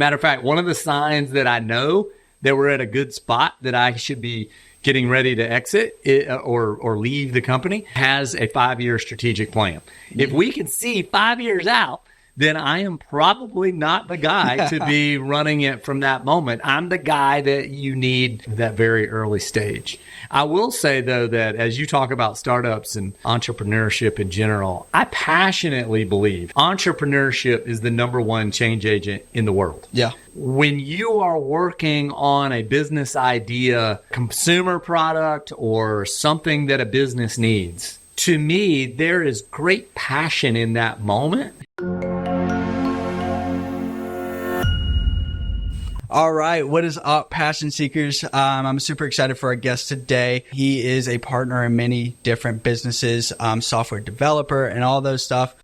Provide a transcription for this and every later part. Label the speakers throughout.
Speaker 1: Matter of fact, one of the signs that I know that we're at a good spot that I should be getting ready to exit or leave the company has a 5-year strategic plan. If we can see 5 years out, then I am probably not the guy to be running it from that moment. I'm the guy that you need at that very early stage. I will say, though, that as you talk about startups and entrepreneurship in general, I passionately believe entrepreneurship is the number one change agent in the world.
Speaker 2: Yeah.
Speaker 1: When you are working on a business idea, consumer product, or something that a business needs, to me, there is great passion in that moment.
Speaker 2: All right. What is up, Passion Seekers? I'm super excited for our guest today. He is a partner in many different businesses, software developer and all those stuff.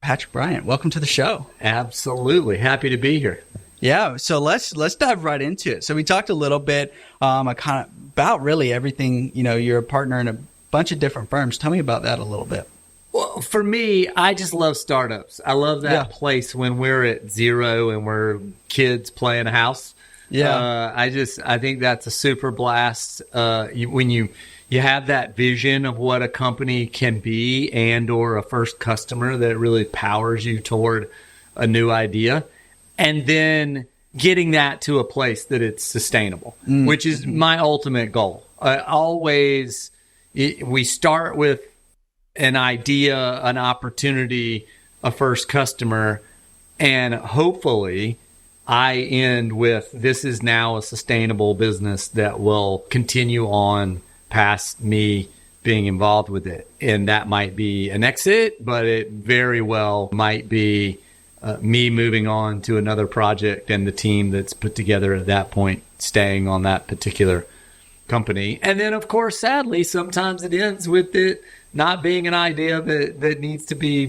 Speaker 2: Patrick Bryant, welcome to the show.
Speaker 1: Absolutely. Happy to be here.
Speaker 2: Yeah. So let's dive right into it. So we talked a little bit about really everything. You know, you're a partner in a bunch of different firms. Tell me about that a little bit.
Speaker 1: Well, for me, I just love startups. I love that place when we're at zero and we're kids playing a house.
Speaker 2: Yeah.
Speaker 1: I think that's a super blast. When you have that vision of what a company can be and or a first customer that really powers you toward a new idea, and then getting that to a place that it's sustainable, which is my ultimate goal. We start with an idea, an opportunity, a first customer, and hopefully I end with this is now a sustainable business that will continue on past me being involved with it. And that might be an exit, but it very well might be me moving on to another project and the team that's put together at that point staying on that particular company. And then, of course, sadly, sometimes it ends with it not being an idea that needs to be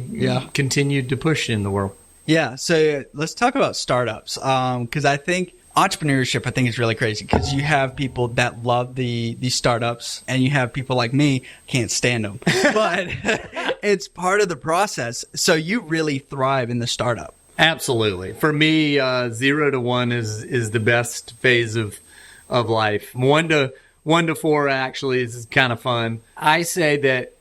Speaker 1: continued to push in the world.
Speaker 2: Yeah. So let's talk about startups. Because I think entrepreneurship, is really crazy because you have people that love the startups and you have people like me can't stand them, but it's part of the process. So you really thrive in the startup.
Speaker 1: Absolutely. For me, 0 to 1 is the best phase of life. 1 to 4 actually is kind of fun. I say that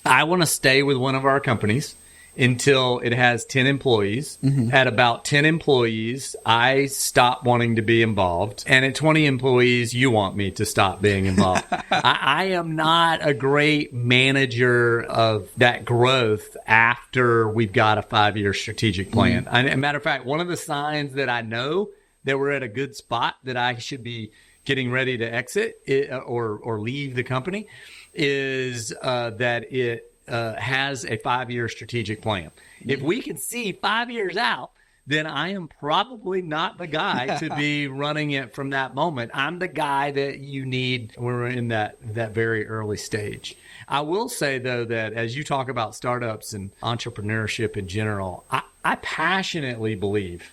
Speaker 1: I want to stay with one of our companies until it has 10 employees. Mm-hmm. At about 10 employees, I stop wanting to be involved. And at 20 employees, you want me to stop being involved. I am not a great manager of that growth after we've got a 5-year strategic plan. Mm-hmm. As a matter of fact, one of the signs that I know that we're at a good spot that I should be getting ready to exit or leave the company is that it has a 5-year strategic plan. If we can see 5 years out, then I am probably not the guy to be running it from that moment. I'm the guy that you need. We're in that very early stage. I will say, though, that as you talk about startups and entrepreneurship in general, I passionately believe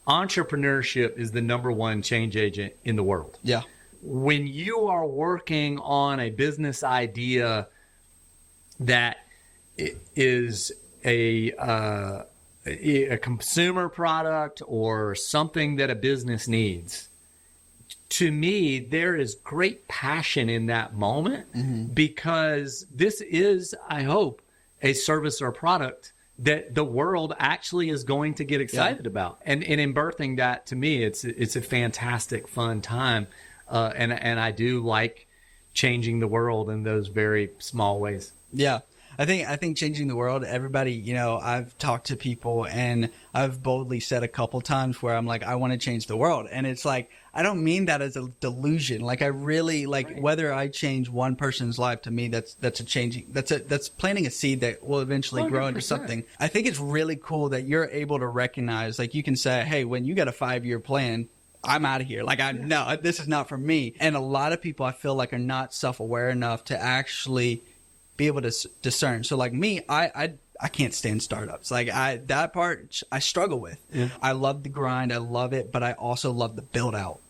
Speaker 1: entrepreneurship is the number one change agent in the world.
Speaker 2: Yeah.
Speaker 1: When you are working on a business idea that is a consumer product or something that a business needs, to me, there is great passion in that moment because this is, I hope, a service or product that the world actually is going to get excited about. And in birthing that, to me, it's a fantastic, fun time. And I do like changing the world in those very small ways.
Speaker 2: Yeah. I think changing the world, everybody, I've talked to people and I've boldly said a couple times where I'm like, I want to change the world. And it's like, I don't mean that as a delusion. Like I really whether I change one person's life, to me, that's planting a seed that will eventually 100%. Grow into something. I think it's really cool that you're able to recognize, like you can say, hey, when you got a 5-year plan, I'm out of here. No, this is not for me. And a lot of people I feel like are not self-aware enough to actually be able to discern. So like me, I can't stand startups. That part I struggle with. Yeah. I love the grind. I love it, but I also love the build out.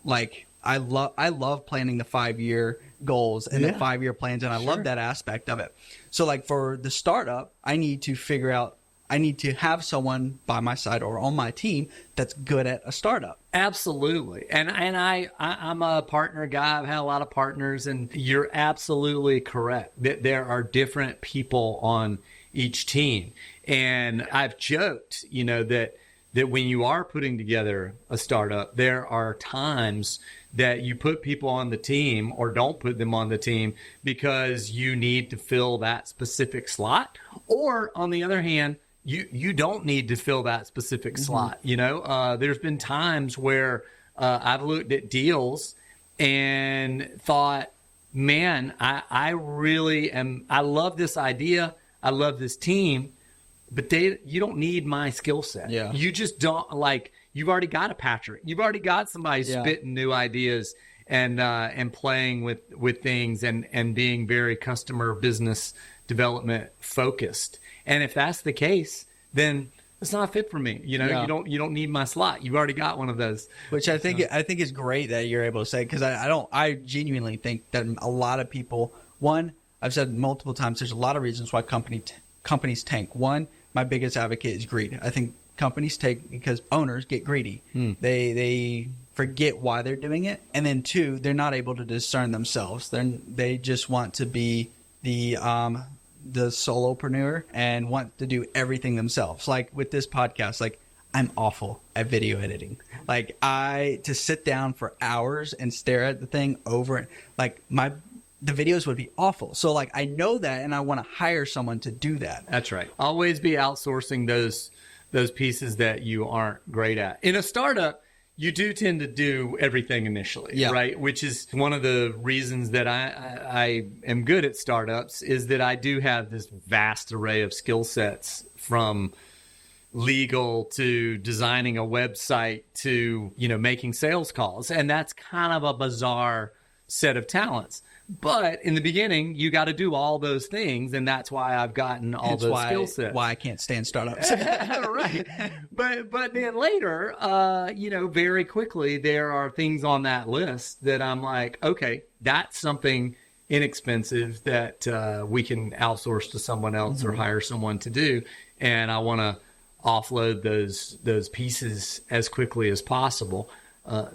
Speaker 2: I love planning the 5-year goals and the 5-year plans, and I love that aspect of it. So for the startup, I need to figure out I need to have someone by my side or on my team that's good at a startup.
Speaker 1: Absolutely. And I'm a partner guy. I've had a lot of partners, and you're absolutely correct that there are different people on each team. And I've joked, that when you are putting together a startup, there are times that you put people on the team or don't put them on the team because you need to fill that specific slot. Or on the other hand, you don't need to fill that specific slot. There's been times where I've looked at deals and thought, man, I really am. I love this idea. I love this team, but you don't need my skill set.
Speaker 2: Yeah.
Speaker 1: You just don't you've already got a Patrick. You've already got somebody spitting new ideas and playing with things and being very customer business development focused. And if that's the case, then it's not fit for me. You don't need my slot. You've already got one of those.
Speaker 2: Which I think is great that you're able to say, because I genuinely think that a lot of people, one, I've said multiple times, there's a lot of reasons why companies tank. One, my biggest advocate is greed. I think companies tank because owners get greedy. They forget why they're doing it. And then two, they're not able to discern themselves. They just want to be the solopreneur and want to do everything themselves. Like with this podcast, I'm awful at video editing. To sit down for hours and stare at the thing over, the videos would be awful. So I know that, and I want to hire someone to do that.
Speaker 1: That's right. Always be outsourcing those pieces that you aren't great at. In a startup, you do tend to do everything initially, right? Which is one of the reasons that I am good at startups, is that I do have this vast array of skill sets, from legal to designing a website to, making sales calls. And that's kind of a bizarre set of talents. But in the beginning, you got to do all those things, and that's why I've gotten all those skill sets.
Speaker 2: Why I can't stand startups.
Speaker 1: Right. But then later, very quickly, there are things on that list that I'm like, okay, that's something inexpensive that we can outsource to someone else or hire someone to do, and I want to offload those pieces as quickly as possible,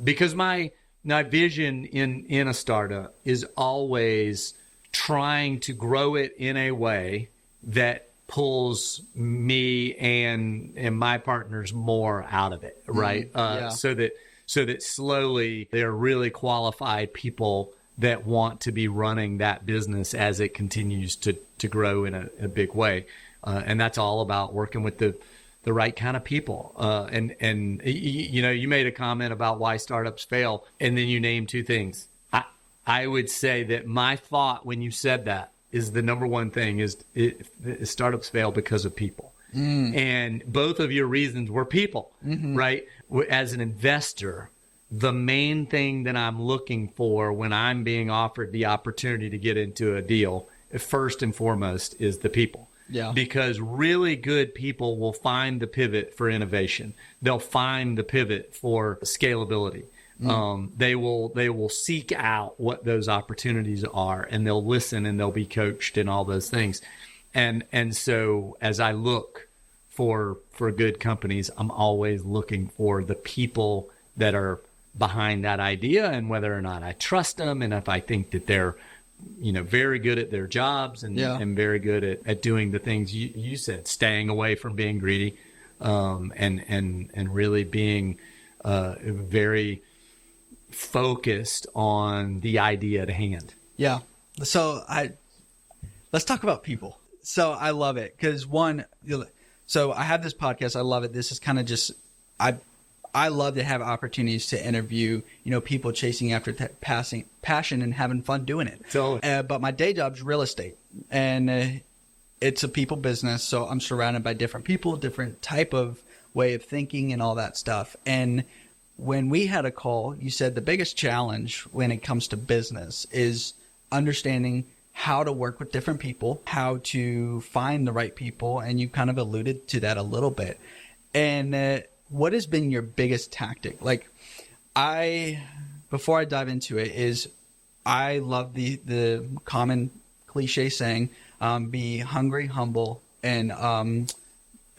Speaker 1: because my vision in a startup is always trying to grow it in a way that pulls me and my partners more out of it, right? So that slowly there are really qualified people that want to be running that business as it continues to grow in a big way. And that's all about working with the right kind of people. And you made a comment about why startups fail, and then you named two things. I would say that my thought when you said that is the number one thing is startups fail because of people. And both of your reasons were people, right? As an investor, the main thing that I'm looking for when I'm being offered the opportunity to get into a deal, first and foremost, is the people.
Speaker 2: Yeah.
Speaker 1: Because really good people will find the pivot for innovation. They'll find the pivot for scalability. They will seek out what those opportunities are, and they'll listen, and they'll be coached and all those things. And so as I look for good companies, I'm always looking for the people that are behind that idea, and whether or not I trust them, and if I think that they're very good at their jobs and very good at doing the things you said, staying away from being greedy, and really being very focused on the idea at hand.
Speaker 2: Yeah. So let's talk about people. So I love it because so I have this podcast. I love it. This is kind of just, I love to have opportunities to interview, people chasing after passion and having fun doing it.
Speaker 1: Totally.
Speaker 2: But my day job's real estate, and it's a people business. So I'm surrounded by different people, different type of way of thinking and all that stuff. And when we had a call, you said the biggest challenge when it comes to business is understanding how to work with different people, how to find the right people. And you kind of alluded to that a little bit. And what has been your biggest tactic? Before I dive into it, is I love the common cliche saying, be hungry, humble, and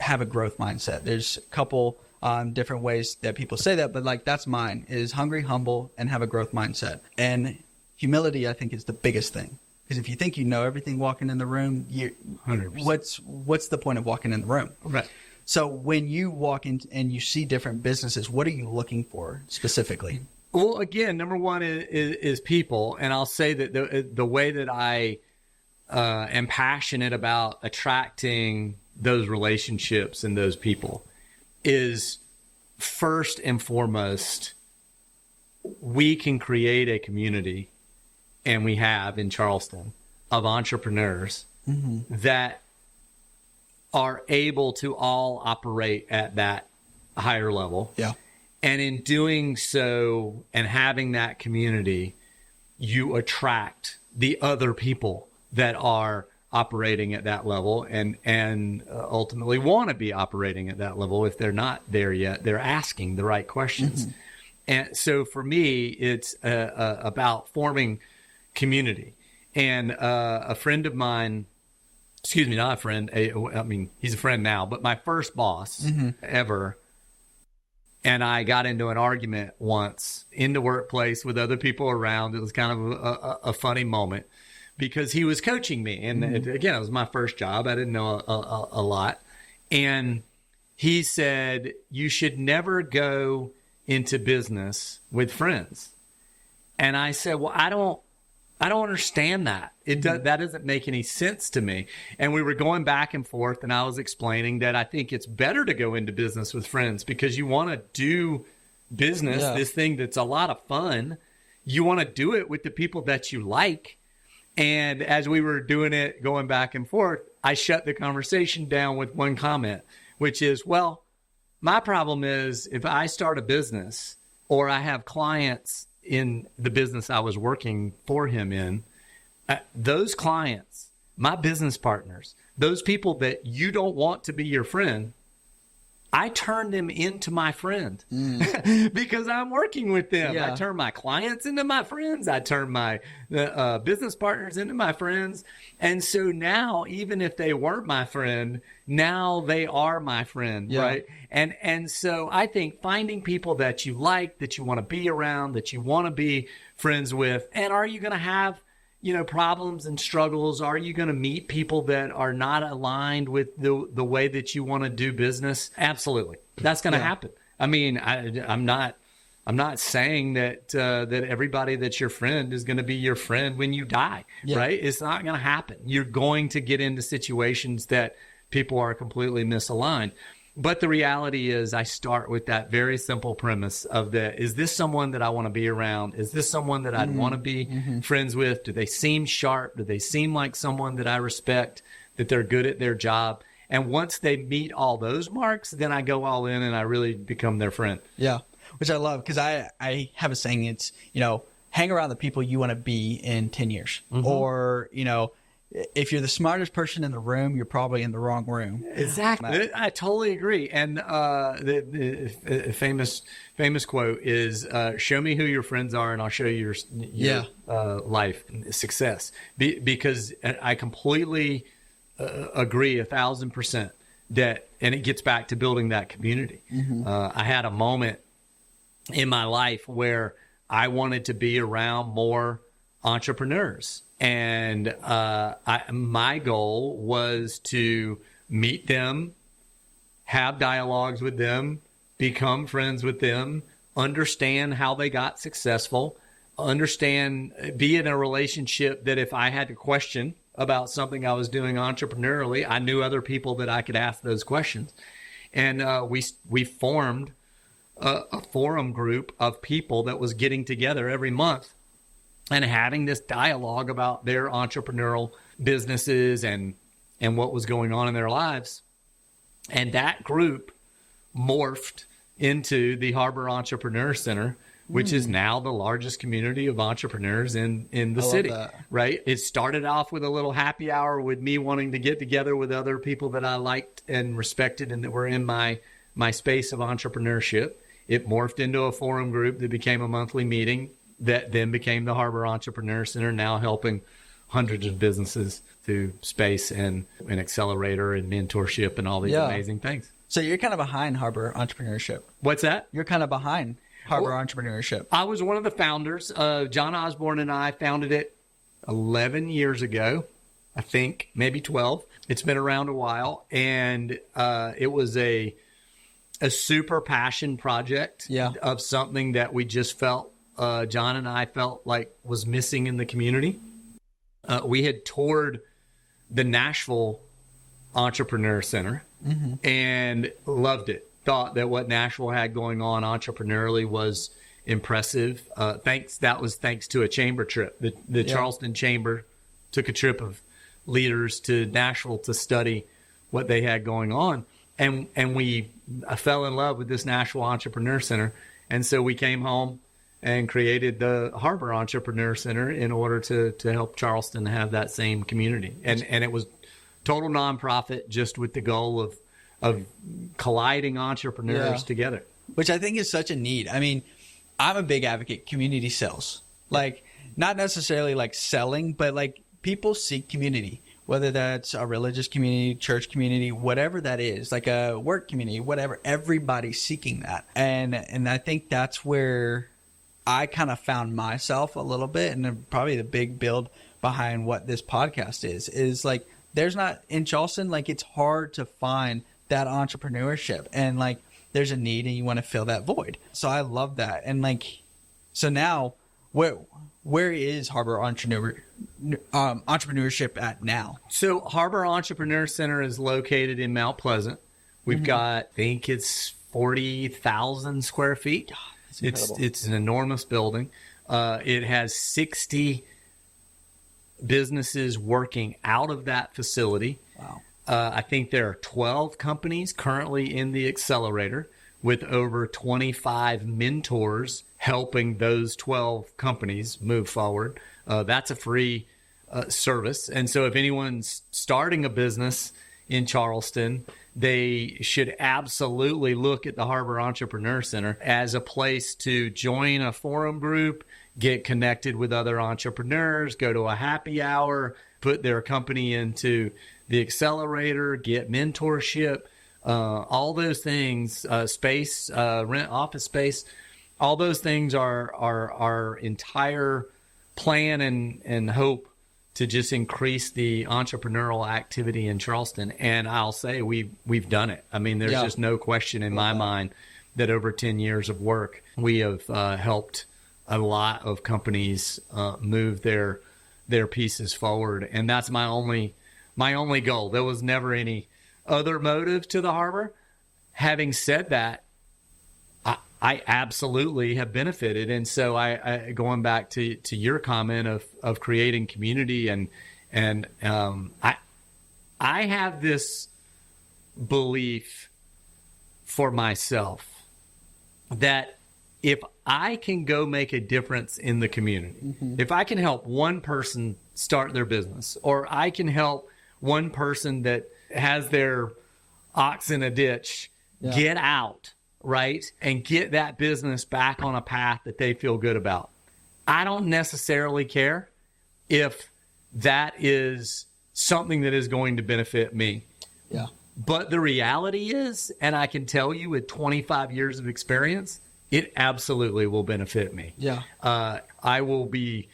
Speaker 2: have a growth mindset. There's a couple different ways that people say that, but like that's mine, is hungry, humble, and have a growth mindset. And humility, I think, is the biggest thing. Because if you think you know everything walking in the room, 100%. What's the point of walking in the room?
Speaker 1: Right.
Speaker 2: So when you walk in and you see different businesses, what are you looking for specifically?
Speaker 1: Well, again, number one is people. And I'll say that the way that I am passionate about attracting those relationships and those people is first and foremost, we can create a community, and we have in Charleston, of entrepreneurs that are able to all operate at that higher level.
Speaker 2: Yeah.
Speaker 1: And in doing so and having that community, you attract the other people that are operating at that level and ultimately want to be operating at that level. If they're not there yet, they're asking the right questions. And so for me, it's about forming community. And a friend of mine, excuse me, not a friend, I mean, he's a friend now, but my first boss ever, and I got into an argument once in the workplace with other people around. It was kind of a funny moment because he was coaching me. And again, it was my first job. I didn't know a lot. And he said, you should never go into business with friends. And I said, well, I don't understand that. That doesn't make any sense to me. And we were going back and forth, and I was explaining that I think it's better to go into business with friends because you want to do business, this thing that's a lot of fun. You want to do it with the people that you like. And as we were doing it, going back and forth, I shut the conversation down with one comment, which is, well, my problem is if I start a business or I have clients in the business I was working for him in, those clients, my business partners, those people that you don't want to be your friend, I turn them into my friend because I'm working with them. I turn my clients into my friends. I turn my business partners into my friends. And so now, even if they weren't my friend, now they are my friend, right? And so I think finding people that you like, that you want to be around, that you want to be friends with, and are you going to have problems and struggles? Are you going to meet people that are not aligned with the way that you want to do business? Absolutely. That's going to happen. I mean, I'm not saying that everybody that's your friend is going to be your friend when you die, right? It's not going to happen. You're going to get into situations that people are completely misaligned. But the reality is I start with that very simple premise of is this someone that I want to be around? Is this someone that I'd want to be friends with? Do they seem sharp? Do they seem like someone that I respect, that they're good at their job? And once they meet all those marks, then I go all in and I really become their friend. Yeah,
Speaker 2: which I love because I have a saying, it's, hang around the people you want to be in 10 years. Or, if you're the smartest person in the room, you're probably in the wrong room.
Speaker 1: Exactly. I totally agree. And the famous quote is, show me who your friends are and I'll show you your life success. Because I completely agree 1,000% that, and it gets back to building that community. I had a moment in my life where I wanted to be around more entrepreneurs. And my goal was to meet them, have dialogues with them, become friends with them, understand how they got successful, be in a relationship that if I had to question about something I was doing entrepreneurially, I knew other people that I could ask those questions. And we formed a forum group of people that was getting together every month and having this dialogue about their entrepreneurial businesses and what was going on in their lives. And that group morphed into the Harbor Entrepreneur Center, which is now the largest community of entrepreneurs in the city, right? It started off with a little happy hour with me wanting to get together with other people that I liked and respected and that were in my space of entrepreneurship. It morphed into a forum group that became a monthly meeting that then became the Harbor Entrepreneur Center, now helping hundreds of businesses through space and an accelerator and mentorship and all these amazing things.
Speaker 2: So you're kind of behind Harbor Entrepreneurship.
Speaker 1: What's that?
Speaker 2: You're kind of behind Harbor Entrepreneurship.
Speaker 1: I was one of the founders. John Osborne and I founded it 11 years ago, I think, maybe 12. It's been around a while, and it was a super passion project of something that we just felt, John and I felt like was missing in the community. We had toured the Nashville Entrepreneur Center and loved it. Thought that what Nashville had going on entrepreneurially was impressive. That was thanks to a chamber trip. The Charleston Chamber took a trip of leaders to Nashville to study what they had going on. And we fell in love with this Nashville Entrepreneur Center. And so we came home and created the Harbor Entrepreneur Center in order to help Charleston have that same community. And it was total nonprofit, just with the goal of colliding entrepreneurs together.
Speaker 2: Which I think is such a need. I mean, I'm a big advocate, community sells. Like, not necessarily like selling, but like people seek community, whether that's a religious community, church community, whatever that is, like a work community, whatever. Everybody's seeking that. And I think that's where I kind of found myself a little bit, and probably the big build behind what this podcast is like, there's not in Charleston, like it's hard to find that entrepreneurship, and like there's a need and you want to fill that void. So I love that. And like, so now where is Harbor Entrepreneurship at now?
Speaker 1: So Harbor Entrepreneur Center is located in Mount Pleasant. We've got, I think it's 40,000 square feet. It's an enormous building. It has 60 businesses working out of that facility.
Speaker 2: Wow.
Speaker 1: I think there are 12 companies currently in the accelerator, with over 25 mentors helping those 12 companies move forward. That's a free service. And so if anyone's starting a business in Charleston, they should absolutely look at the Harbor Entrepreneur Center as a place to join a forum group, get connected with other entrepreneurs, go to a happy hour, put their company into the accelerator, get mentorship, all those things, space, rent office space, all those things are our entire plan and hope to just increase the entrepreneurial activity in Charleston. And I'll say we've done it. I mean, there's just no question in my mind that over 10 years of work, we have helped a lot of companies move their pieces forward. And that's my only goal. There was never any other motive to the Harbor. Having said that, I absolutely have benefited. And so I going back to your comment of creating community, and I have this belief for myself that if I can go make a difference in the community, if I can help one person start their business, or I can help one person that has their ox in a ditch get out, right, and get that business back on a path that they feel good about, I don't necessarily care if that is something that is going to benefit me.
Speaker 2: Yeah.
Speaker 1: But the reality is, and I can tell you with 25 years of experience, it absolutely will benefit me.
Speaker 2: Yeah.
Speaker 1: I will be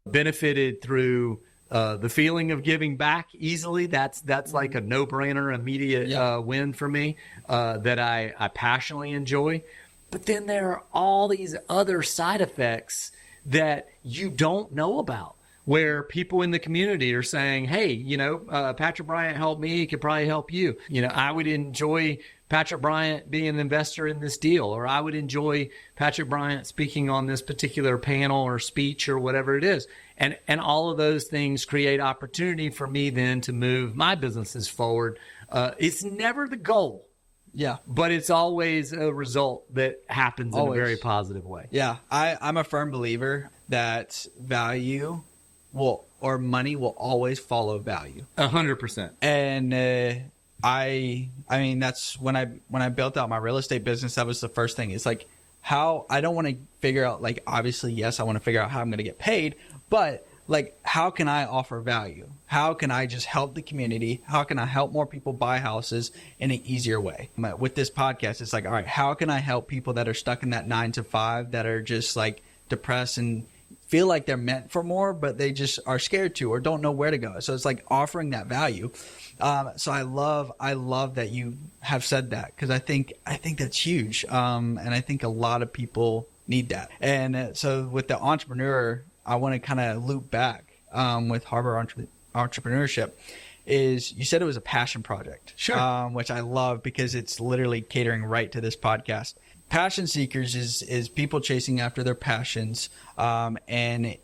Speaker 1: benefited through the feeling of giving back easily. That's like a no-brainer, immediate win for me that I passionately enjoy. But then there are all these other side effects that you don't know about, where people in the community are saying, hey, Patrick Bryant helped me, he could probably help you. I would enjoy Patrick Bryant being an investor in this deal, or I would enjoy Patrick Bryant speaking on this particular panel or speech or whatever it is. And all of those things create opportunity for me then to move my businesses forward. It's never the goal.
Speaker 2: Yeah.
Speaker 1: But it's always a result that happens in a very positive way.
Speaker 2: Yeah. I'm a firm believer that value or money will always follow value.
Speaker 1: 100%.
Speaker 2: And I mean, that's when I built out my real estate business, that was the first thing. It's like, how I don't want to figure out, like, obviously, yes, I want to figure out how I'm going to get paid, but like, how can I offer value? How can I just help the community? How can I help more people buy houses in an easier way? With this podcast, it's like, all right, how can I help people that are stuck in that 9 to 5, that are just like depressed and feel like they're meant for more, but they just are scared to or don't know where to go. So it's like offering that value. So I love that you have said that, because I think that's huge. And I think a lot of people need that. And so with the entrepreneur, I want to kind of loop back with Harbor Entrepreneurship. Is you said it was a passion project,
Speaker 1: sure,
Speaker 2: which I love because it's literally catering right to this podcast. Passion Seekers is people chasing after their passions, and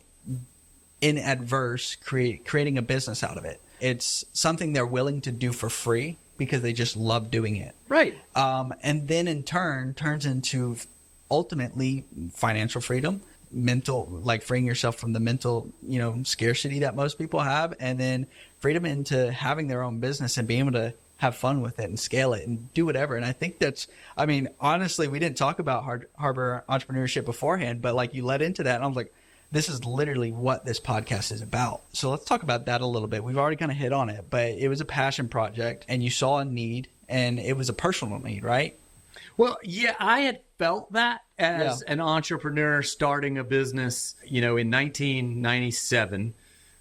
Speaker 2: in adverse creating a business out of it. It's something they're willing to do for free because they just love doing it.
Speaker 1: Right.
Speaker 2: And then in turn turns into ultimately financial freedom, mental, like freeing yourself from the mental, scarcity that most people have, and then freedom into having their own business and being able to have fun with it and scale it and do whatever. And I think honestly, we didn't talk about Harbor Entrepreneurship beforehand, but like you led into that, and I was like, this is literally what this podcast is about. So let's talk about that a little bit. We've already kind of hit on it, but it was a passion project and you saw a need, and it was a personal need, right?
Speaker 1: Well, yeah, I had felt that as an entrepreneur starting a business, in 1997.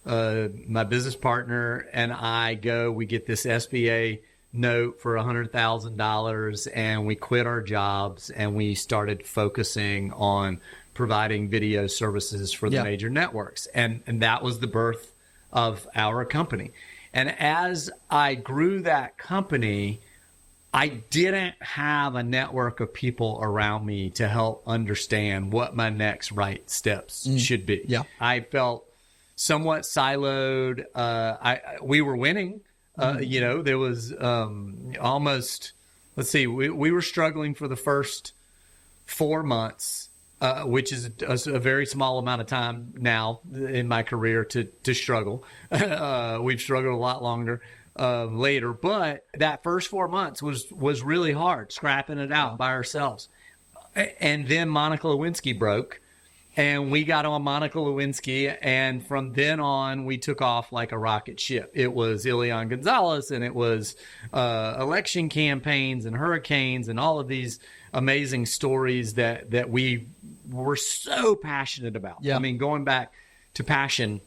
Speaker 1: My business partner and I we get this SBA note for $100,000, and we quit our jobs and we started focusing on providing video services for the major networks. And that was the birth of our company. And as I grew that company, I didn't have a network of people around me to help understand what my next right steps should be. Yeah. I felt somewhat siloed. We were winning. There was almost, we were struggling for the first 4 months, which is a very small amount of time now in my career to struggle. We've struggled a lot longer later, but that first 4 months was really hard, scrapping it out by ourselves. And then Monica Lewinsky broke. And we got on Monica Lewinsky, and from then on, we took off like a rocket ship. It was Elian Gonzalez, and it was election campaigns and hurricanes and all of these amazing stories that we were so passionate about. Yeah. I mean, going back to passion,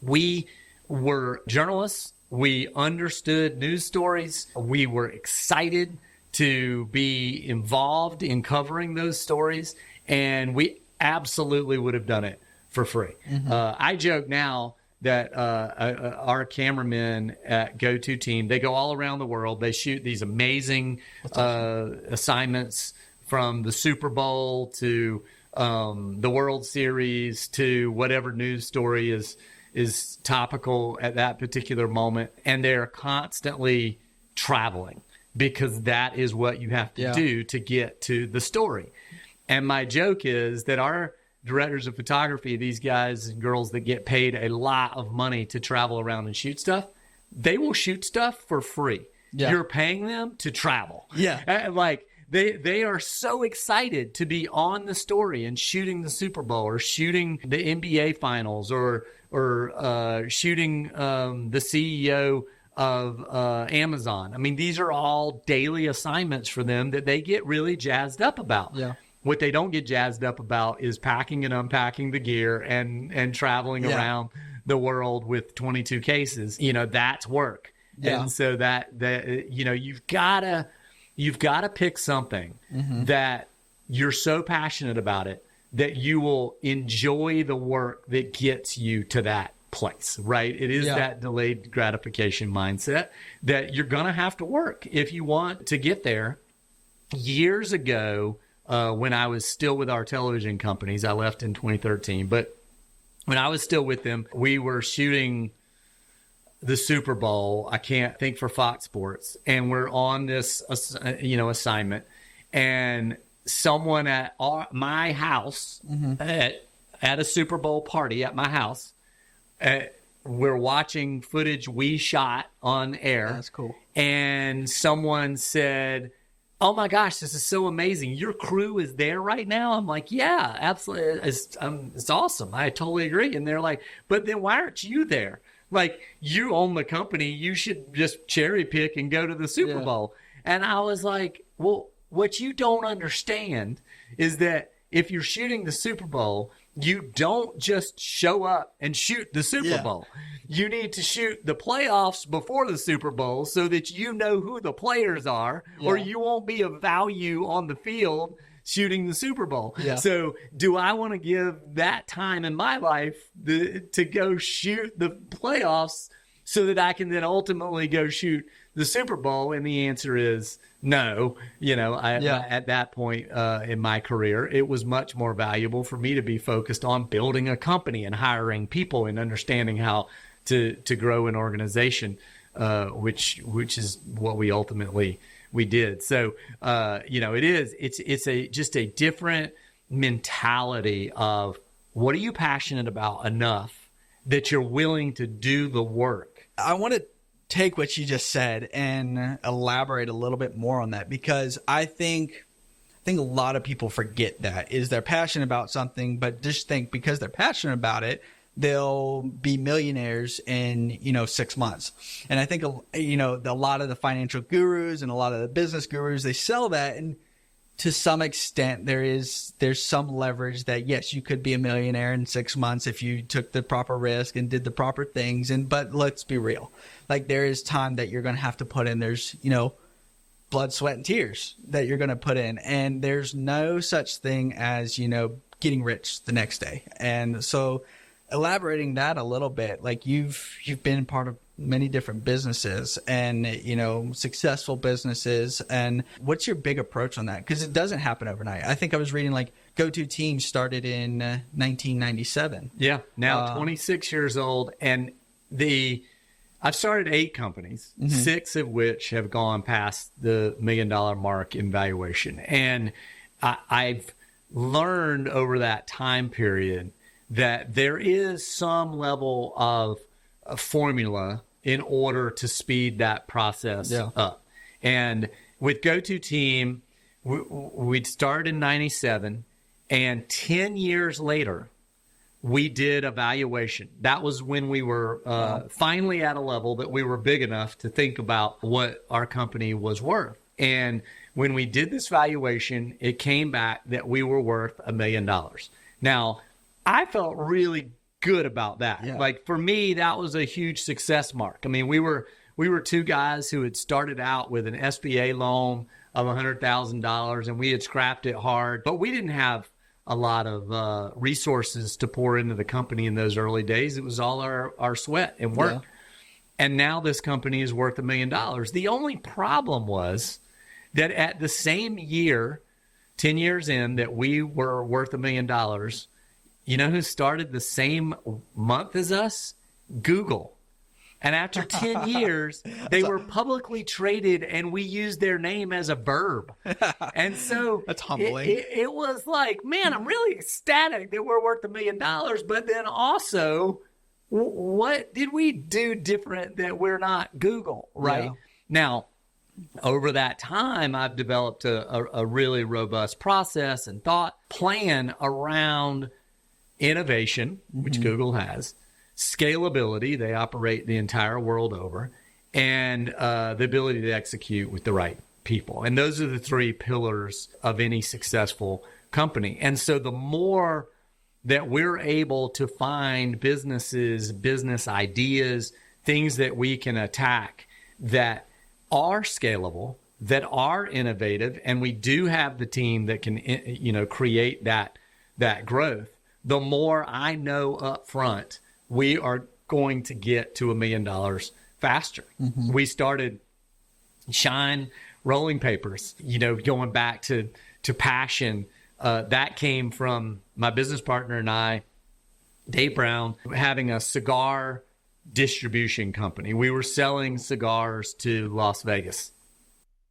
Speaker 1: we were journalists. We understood news stories. We were excited to be involved in covering those stories, and we absolutely would have done it for free. Mm-hmm. I joke now that our cameramen at Go-To Team, they go all around the world. They shoot these amazing assignments from the Super Bowl to the World Series to whatever news story is topical at that particular moment. And they're constantly traveling because that is what you have to do to get to the story. And my joke is that our directors of photography, these guys and girls that get paid a lot of money to travel around and shoot stuff, they will shoot stuff for free. Yeah. You're paying them to travel. Yeah. Like they are so excited to be on the story and shooting the Super Bowl or shooting the NBA finals or shooting the CEO of Amazon. I mean, these are all daily assignments for them that they get really jazzed up about. Yeah. What they don't get jazzed up about is packing and unpacking the gear and traveling around the world with 22 cases. That's work. Yeah. And so that you've gotta pick something that you're so passionate about it that you will enjoy the work that gets you to that place, right? It is that delayed gratification mindset that you're going to have to work if you want to get there. Years ago, when I was still with our television companies, I left in 2013, but when I was still with them, we were shooting the Super Bowl, I can't think, for Fox Sports, and we're on this, assignment, and someone at my house at a Super Bowl party at my house, we're watching footage we shot on air.
Speaker 2: That's cool.
Speaker 1: And someone said, oh my gosh, this is so amazing. Your crew is there right now. I'm like, yeah, absolutely. It's awesome. I totally agree. And they're like, but then why aren't you there? Like, you own the company. You should just cherry pick and go to the Super Bowl. And I was like, well, what you don't understand is that if you're shooting the Super Bowl, you don't just show up and shoot the Super Bowl. You need to shoot the playoffs before the Super Bowl so that you know who the players are, or you won't be of value on the field shooting the Super Bowl. So do I want to give that time in my life to go shoot the playoffs so that I can then ultimately go shoot the Super Bowl? And the answer is no. At that point in my career, it was much more valuable for me to be focused on building a company and hiring people and understanding how to grow an organization, which is what we ultimately did. So, it's just a different mentality of what are you passionate about enough that you're willing to do the work.
Speaker 2: I want to take what you just said and elaborate a little bit more on that, because I think a lot of people forget that is they're passionate about something, but just think because they're passionate about it, they'll be millionaires in 6 months. And I think a lot of the financial gurus and a lot of the business gurus, they sell that, and to some extent there's some leverage that yes, you could be a millionaire in 6 months if you took the proper risk and did the proper things. But let's be real, like there is time that you're going to have to put in. There's blood, sweat, and tears that you're going to put in, and there's no such thing as getting rich the next day. And so elaborating that a little bit, like you've been part of many different businesses and successful businesses, and what's your big approach on that? Because it doesn't happen overnight. I think I was reading like Go-To Team started in 1997.
Speaker 1: Now 26 years old, and I've started 8 companies, 6 of which have gone past the $1 million mark in valuation. And I've learned over that time period that there is some level of a formula in order to speed that process up. And with Go-To Team, we'd started in 97, and 10 years later, we did a valuation. That was when we were finally at a level that we were big enough to think about what our company was worth. And when we did this valuation, it came back that we were worth $1 million. Now, I felt really good about that. Like for me, that was a huge success mark. I mean, we were 2 guys who had started out with an SBA loan of $100,000, and we had scrapped it hard, but we didn't have a lot of resources to pour into the company in those early days. It was all our sweat and work. And now this company is worth $1 million. The only problem was that at the same year, 10 years in, that we were worth $1 million, you know who started the same month as us? Google. And after 10 years, they were publicly traded, and we used their name as a verb. And so
Speaker 2: that's humbling.
Speaker 1: It was like, man, I'm really ecstatic that we're worth $1 million. But then also, what did we do different that we're not Google, right? Now, over that time, I've developed a really robust process and thought plan around innovation, which Google has, scalability, they operate the entire world over, and the ability to execute with the right people. And those are the 3 pillars of any successful company. And so the more that we're able to find businesses, business ideas, things that we can attack that are scalable, that are innovative, and we do have the team that can create that growth, the more I know up front, we are going to get to $1 million faster. We started Shine rolling papers, going back to passion. That came from my business partner and I, Dave Brown, having a cigar distribution company. We were selling cigars to Las Vegas,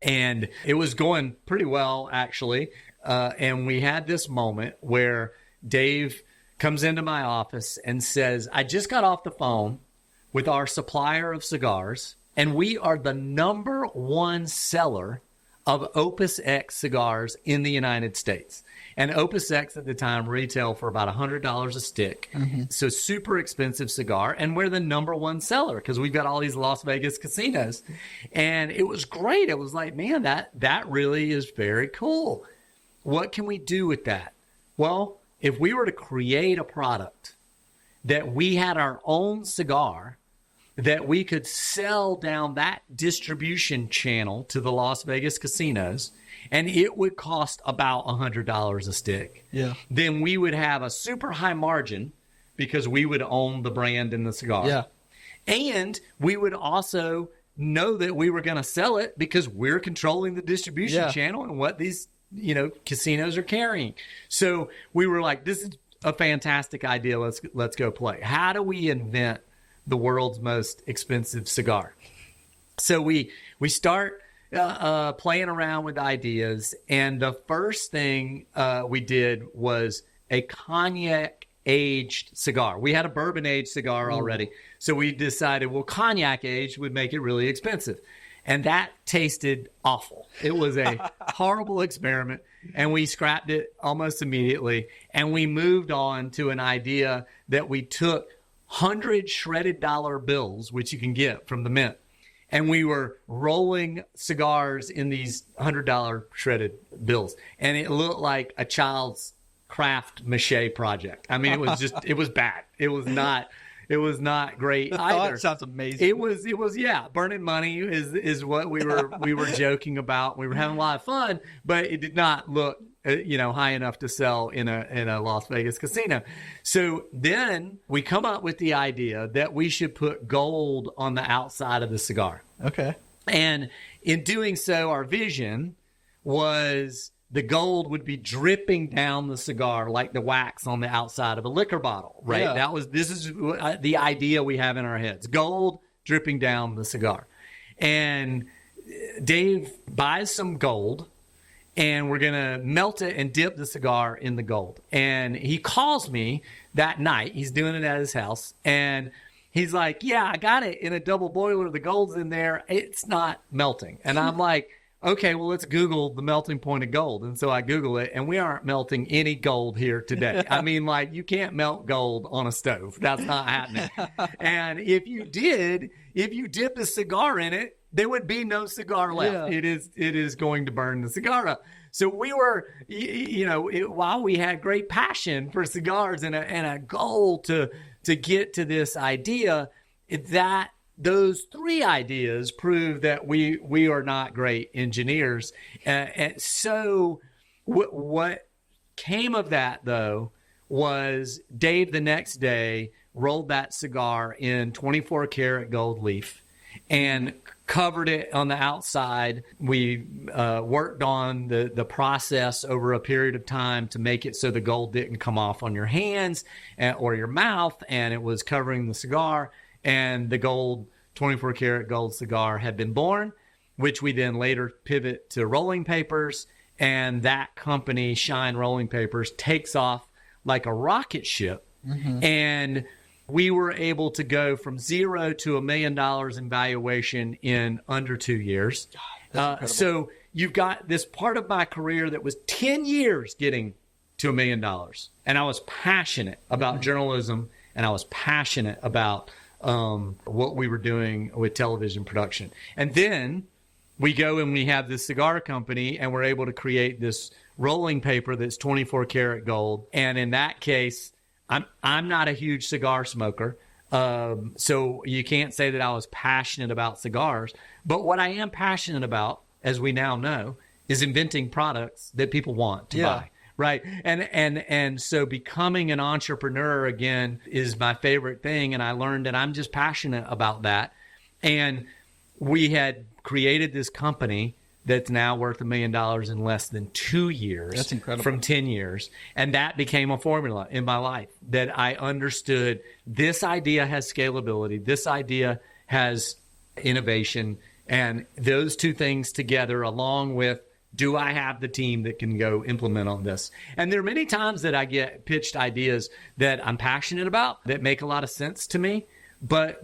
Speaker 1: and it was going pretty well, actually. And we had this moment where Dave comes into my office and says, I just got off the phone with our supplier of cigars, and we are the #1 seller of Opus X cigars in the United States. And Opus X at the time retailed for about $100 a stick. So super expensive cigar. And we're the number one seller because we've got all these Las Vegas casinos. And it was great. It was like, man, that really is very cool. What can we do with that? Well, if we were to create a product that we had our own cigar that we could sell down that distribution channel to the Las Vegas casinos, and it would cost about $100 a stick.
Speaker 2: Yeah.
Speaker 1: Then we would have a super high margin because we would own the brand in the cigar.
Speaker 2: Yeah.
Speaker 1: And we would also know that we were going to sell it because we're controlling the distribution channel and what these, casinos are carrying. So we were like, this is a fantastic idea. Let's go play. How do we invent the world's most expensive cigar? So we start playing around with ideas, and the first thing we did was a cognac aged cigar. We had a bourbon aged cigar already, so we decided, well, cognac aged would make it really expensive, and that tasted awful. It was a horrible experiment, and we scrapped it almost immediately, and we moved on to an idea that we took 100 shredded dollar bills, which you can get from the mint, and we were rolling cigars in these $100 shredded bills, and it looked like a child's craft mache project. I mean, it was bad. It was not great
Speaker 2: The
Speaker 1: either.
Speaker 2: thought sounds amazing.
Speaker 1: It was burning money is what we were joking about. We were having a lot of fun, but it did not look high enough to sell in a Las Vegas casino. So then we come up with the idea that we should put gold on the outside of the cigar.
Speaker 2: Okay.
Speaker 1: And in doing so, our vision was the gold would be dripping down the cigar like the wax on the outside of a liquor bottle, right?
Speaker 2: Yeah.
Speaker 1: This is the idea we have in our heads. Gold dripping down the cigar. And Dave buys some gold, and we're going to melt it and dip the cigar in the gold. And he calls me that night. He's doing it at his house. And he's like, yeah, I got it in a double boiler. The gold's in there. It's not melting. And I'm like, okay, well, let's Google the melting point of gold. And so I Google it, and we aren't melting any gold here today. I mean, like, you can't melt gold on a stove. That's not happening. And if you dip a cigar in it, there would be no cigar left.
Speaker 2: Yeah.
Speaker 1: It is going to burn the cigar up. So we were, while we had great passion for cigars and a goal to get to this idea, that those three ideas prove that we are not great engineers. And so what came of that, though, was Dave the next day rolled that cigar in 24 karat gold leaf and covered it on the outside. We worked on the process over a period of time to make it so the gold didn't come off on your hands or your mouth, and it was covering the cigar. And the gold 24 karat gold cigar had been born, which we then later pivot to rolling papers. And that company, Shine Rolling Papers, takes off like a rocket ship. Mm-hmm. And we were able to go from zero to $1 million in valuation in under 2 years. God, so you've got this part of my career that was 10 years getting to $1 million. And I was passionate about journalism, and I was passionate about what we were doing with television production. And then we go and we have this cigar company, and we're able to create this rolling paper that's 24 karat gold. And in that case, I'm not a huge cigar smoker, so you can't say that I was passionate about cigars. But what I am passionate about, as we now know, is inventing products that people want to buy. Right. And so becoming an entrepreneur again is my favorite thing. And I learned that I'm just passionate about that. And we had created this company that's now worth $1 million in less than 2 years.
Speaker 2: That's incredible.
Speaker 1: From 10 years. And that became a formula in my life that I understood. This idea has scalability. This idea has innovation. And those two things together, along with, do I have the team that can go implement on this? And there are many times that I get pitched ideas that I'm passionate about that make a lot of sense to me, but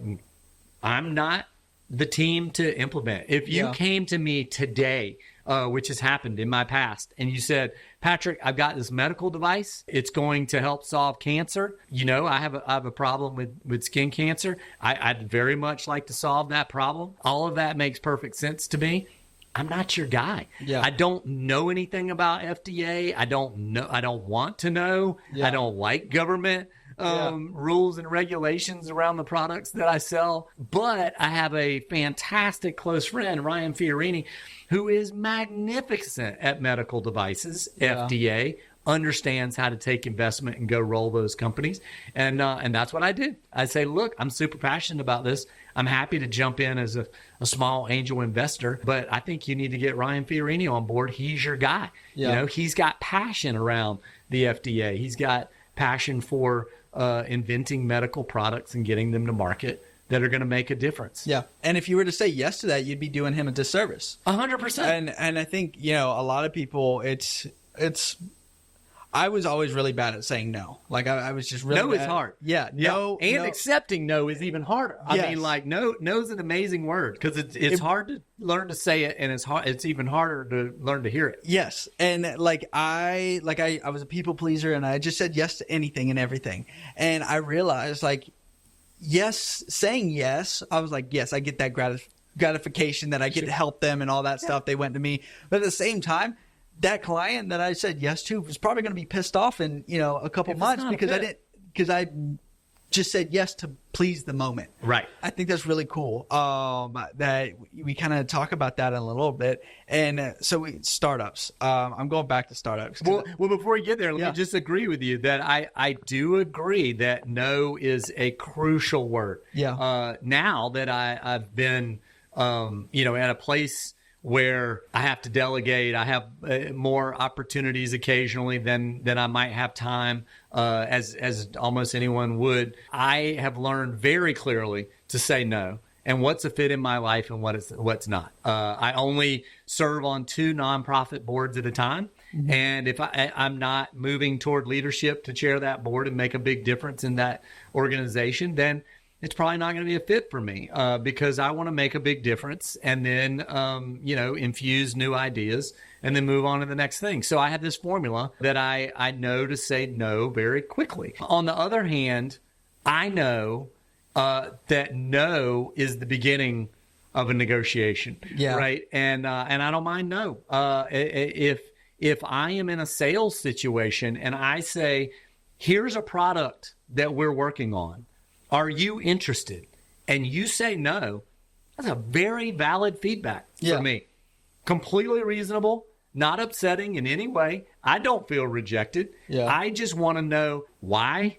Speaker 1: I'm not the team to implement. If you came to me today which has happened in my past, and you said, Patrick, I've got this medical device. It's going to help solve cancer. I have a problem with skin cancer. I'd very much like to solve that problem. All of that makes perfect sense to me. I'm not your guy.
Speaker 2: Yeah.
Speaker 1: I don't know anything about FDA. I don't want to know.
Speaker 2: Yeah.
Speaker 1: I don't like government rules and regulations around the products that I sell. But I have a fantastic close friend, Ryan Fiorini, who is magnificent at medical devices, FDA, understands how to take investment and go roll those companies. And that's what I do. I say, look, I'm super passionate about this. I'm happy to jump in as a small angel investor, but I think you need to get Ryan Fiorini on board. He's your guy.
Speaker 2: Yeah.
Speaker 1: He's got passion around the FDA. He's got passion for inventing medical products and getting them to market that are going to make a difference.
Speaker 2: Yeah. And if you were to say yes to that, you'd be doing him a disservice.
Speaker 1: 100%.
Speaker 2: And I think, a lot of people, I was always really bad at saying no. Like I was just really
Speaker 1: no
Speaker 2: bad.
Speaker 1: is hard.
Speaker 2: Yeah. No.
Speaker 1: And accepting no is even harder.
Speaker 2: Yes.
Speaker 1: I mean, no is an amazing word because it's hard to learn to say it, and it's even harder to learn to hear it.
Speaker 2: Yes. And I was a people pleaser, and I just said yes to anything and everything. And I realized saying yes, I was like, yes, I get that gratification that I get to help them and all that stuff. They went to me. But at the same time, that client that I said yes to was probably going to be pissed off in, a couple months because I just said yes to please the moment.
Speaker 1: Right.
Speaker 2: I think that's really cool. That we kind of talk about that in a little bit. And startups. I'm going back to startups.
Speaker 1: Well, before we get there, let me just agree with you that I do agree that no is a crucial word.
Speaker 2: Yeah.
Speaker 1: Now that I've been, at a place where I have to delegate, I have more opportunities occasionally than I might have time, as almost anyone would. I have learned very clearly to say no, and what's a fit in my life and what's not. I only serve on 2 nonprofit boards at a time. Mm-hmm. And if I'm not moving toward leadership to chair that board and make a big difference in that organization, then it's probably not going to be a fit for me, because I want to make a big difference and then, infuse new ideas and then move on to the next thing. So I have this formula that I know to say no very quickly. On the other hand, I know that no is the beginning of a negotiation, right? And I don't mind no. If I am in a sales situation and I say, here's a product that we're working on, are you interested? And you say no, that's a very valid feedback for me. Completely reasonable, not upsetting in any way. I don't feel rejected. Yeah. I just want to know why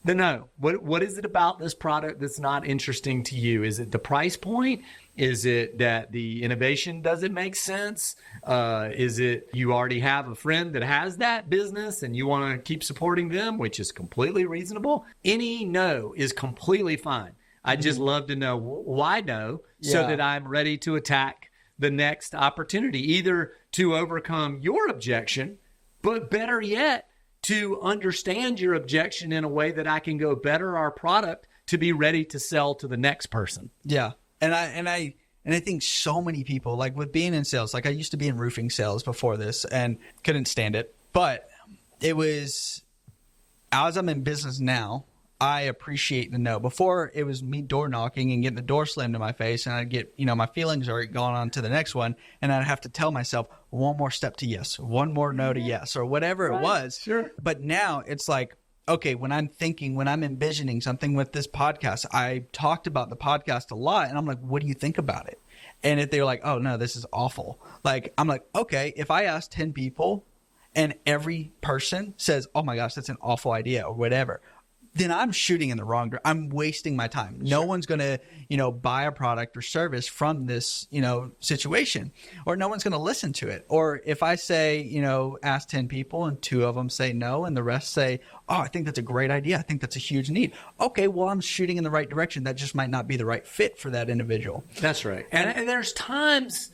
Speaker 1: the no. What is it about this product that's not interesting to you? Is it the price point? Is it that the innovation doesn't make sense? Is it you already have a friend that has that business and you want to keep supporting them, which is completely reasonable? Any no is completely fine. I just love to know why no, so that I'm ready to attack the next opportunity, either to overcome your objection, but better yet, to understand your objection in a way that I can go better our product to be ready to sell to the next person.
Speaker 2: Yeah. And I think so many people, like with being in sales, like I used to be in roofing sales before this and couldn't stand it. But it was, as I'm in business now, I appreciate the no. Before, it was me door knocking and getting the door slammed in my face, and I'd get, my feelings are going on to the next one, and I'd have to tell myself one more step to yes, one more no to yes, or whatever it was. Sure. But now it's like, okay, when I'm envisioning something with this podcast, I talked about the podcast a lot, and I'm like, what do you think about it? And if they're like, oh no, this is awful. Like, I'm like, okay, if I ask 10 people and every person says, oh my gosh, that's an awful idea or whatever, then I'm shooting in the wrong direction. I'm wasting my time. No one's going to, buy a product or service from this, situation, or no one's going to listen to it. Or if I say, ask 10 people and 2 of them say no and the rest say, oh, I think that's a great idea. I think that's a huge need. Okay, well, I'm shooting in the right direction. That just might not be the right fit for that individual.
Speaker 1: That's right. And there's times,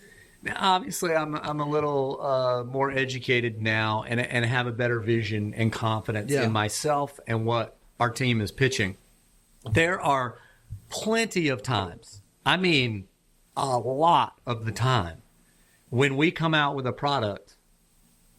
Speaker 1: obviously, I'm a little more educated now and have a better vision and confidence in myself and what our team is pitching. There are plenty of times, I mean, a lot of the time, when we come out with a product,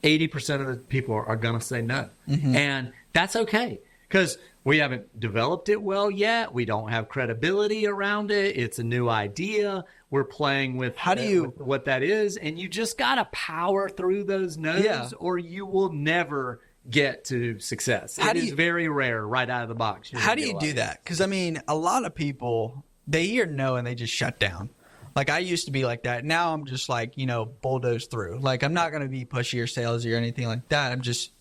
Speaker 1: 80% of the people are going to say no. And that's okay, because we haven't developed it well yet. We don't have credibility around it. It's a new idea. We're playing with with what that is. And you just got to power through those no's, or you will never get to success. It is very rare right out of the box.
Speaker 2: How do you do that? Because, I mean, a lot of people, they hear no and they just shut down. Like, I used to be like that. Now I'm just like, bulldoze through. Like, I'm not going to be pushy or salesy or anything like that. I'm just,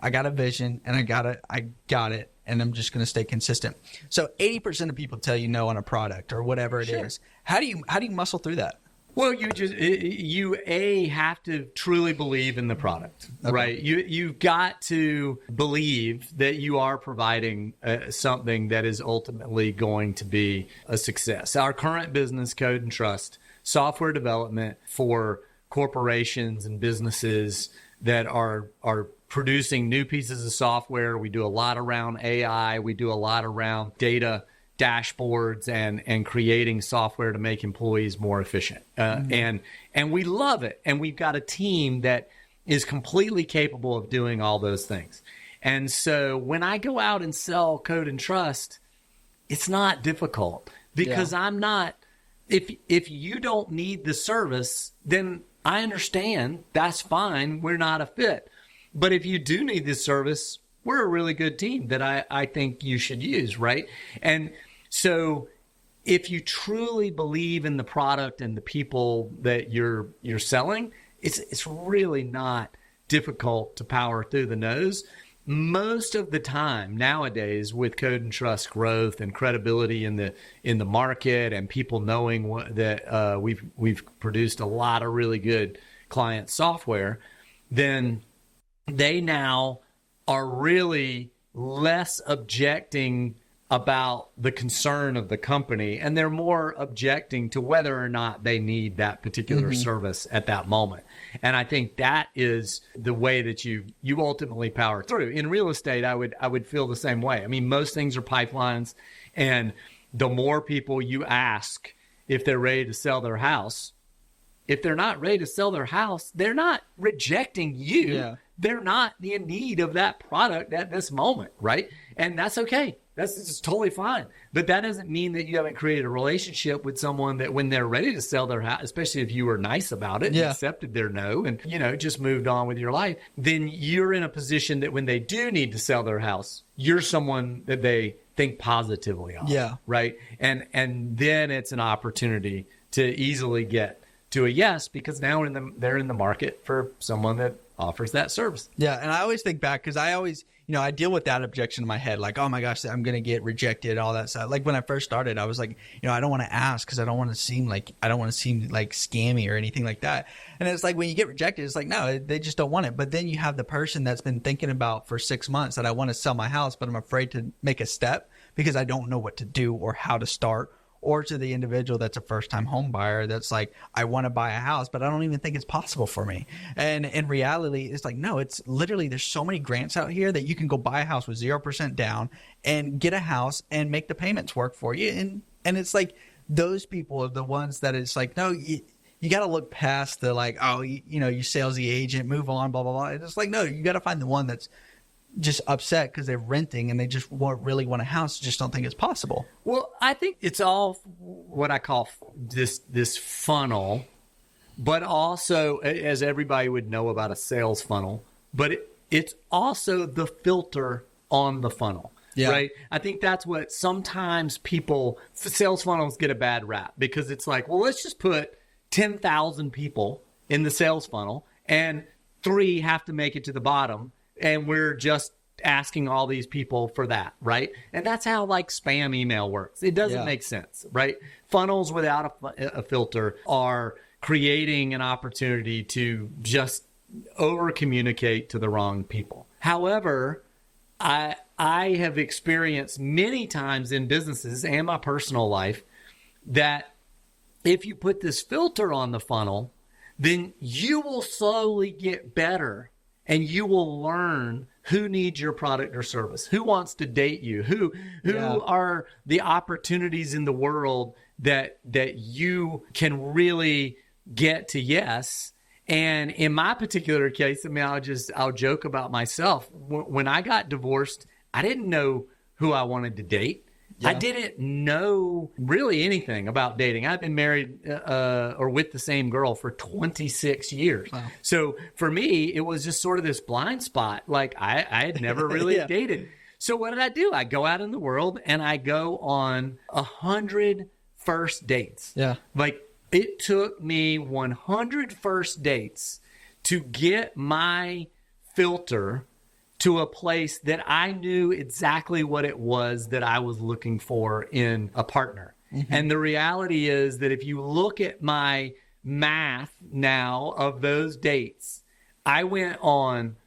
Speaker 2: I got a vision and I got it. And I'm just going to stay consistent. So 80% of people tell you no on a product or whatever it is. How do you muscle through that?
Speaker 1: Well, you have to truly believe in the product, right? You've got to believe that you are providing something that is ultimately going to be a success. Our current business, Code and Trust, software development for corporations and businesses that are producing new pieces of software. We do a lot around AI. We do a lot around data dashboards and creating software to make employees more efficient. And we love it. And we've got a team that is completely capable of doing all those things. And so when I go out and sell Code and Trust, it's not difficult, because I'm not, if you don't need the service, then I understand, that's fine. We're not a fit. But if you do need this service, we're a really good team that I think you should use, right? And so if you truly believe in the product and the people that you're selling, it's really not difficult to power through the no's. Most of the time nowadays, with Code and Trust growth and credibility in the market, and people knowing that we've produced a lot of really good client software, then they now are really less objecting about the concern of the company, and they're more objecting to whether or not they need that particular service at that moment. And I think that is the way that you ultimately power through. In real estate, I would feel the same way. I mean, most things are pipelines, and the more people you ask if they're ready to sell their house, if they're not ready to sell their house, they're not rejecting you. Yeah. They're not in need of that product at this moment, right? And that's okay. That's just totally fine. But that doesn't mean that you haven't created a relationship with someone that when they're ready to sell their house, especially if you were nice about it and accepted their no and, just moved on with your life, then you're in a position that when they do need to sell their house, you're someone that they think positively of. Yeah. Right. And then it's an opportunity to easily get to a yes, because now they're in the market for someone that offers that service.
Speaker 2: Yeah. And I always think back, because I always, I deal with that objection in my head, like, oh my gosh, I'm going to get rejected, all that stuff. Like when I first started, I was like, I don't want to ask because I don't want to seem like scammy or anything like that. And it's like, when you get rejected, it's like, no, they just don't want it. But then you have the person that's been thinking about for 6 months that I want to sell my house, but I'm afraid to make a step because I don't know what to do or how to start. Or to the individual that's a first-time home buyer that's like, I want to buy a house, but I don't even think it's possible for me. And in reality, it's like, no, it's literally, there's so many grants out here that you can go buy a house with 0% down and get a house and make the payments work for you. And it's like, those people are the ones that it's like, no, you got to look past the like, oh, you salesy agent, move on, blah, blah, blah. It's like, no, you got to find the one that's just upset because they're renting and they just really want a house, just don't think it's possible.
Speaker 1: Well, I think it's all what I call this funnel, but also, as everybody would know about a sales funnel, but it's also the filter on the funnel. Yeah. Right. I think that's what sometimes sales funnels get a bad rap, because it's like, well, let's just put 10,000 people in the sales funnel and 3 have to make it to the bottom. And we're just asking all these people for that, right? And that's how like spam email works. It doesn't make sense, right? Funnels without a filter are creating an opportunity to just over communicate to the wrong people. However, I have experienced many times in businesses and my personal life that if you put this filter on the funnel, then you will slowly get better. And you will learn who needs your product or service, who wants to date you, who are the opportunities in the world that you can really get to yes. And in my particular case, I mean, I'll joke about myself. When I got divorced, I didn't know who I wanted to date. Yeah. I didn't know really anything about dating. I've been married or with the same girl for 26 years. Wow. So for me, it was just sort of this blind spot. Like I had never really dated. So what did I do? I go out in the world and I go on 100 first dates. Yeah. Like it took me 100 first dates to get my filter to a place that I knew exactly what it was that I was looking for in a partner. Mm-hmm. And the reality is that if you look at my math now of those dates, I went on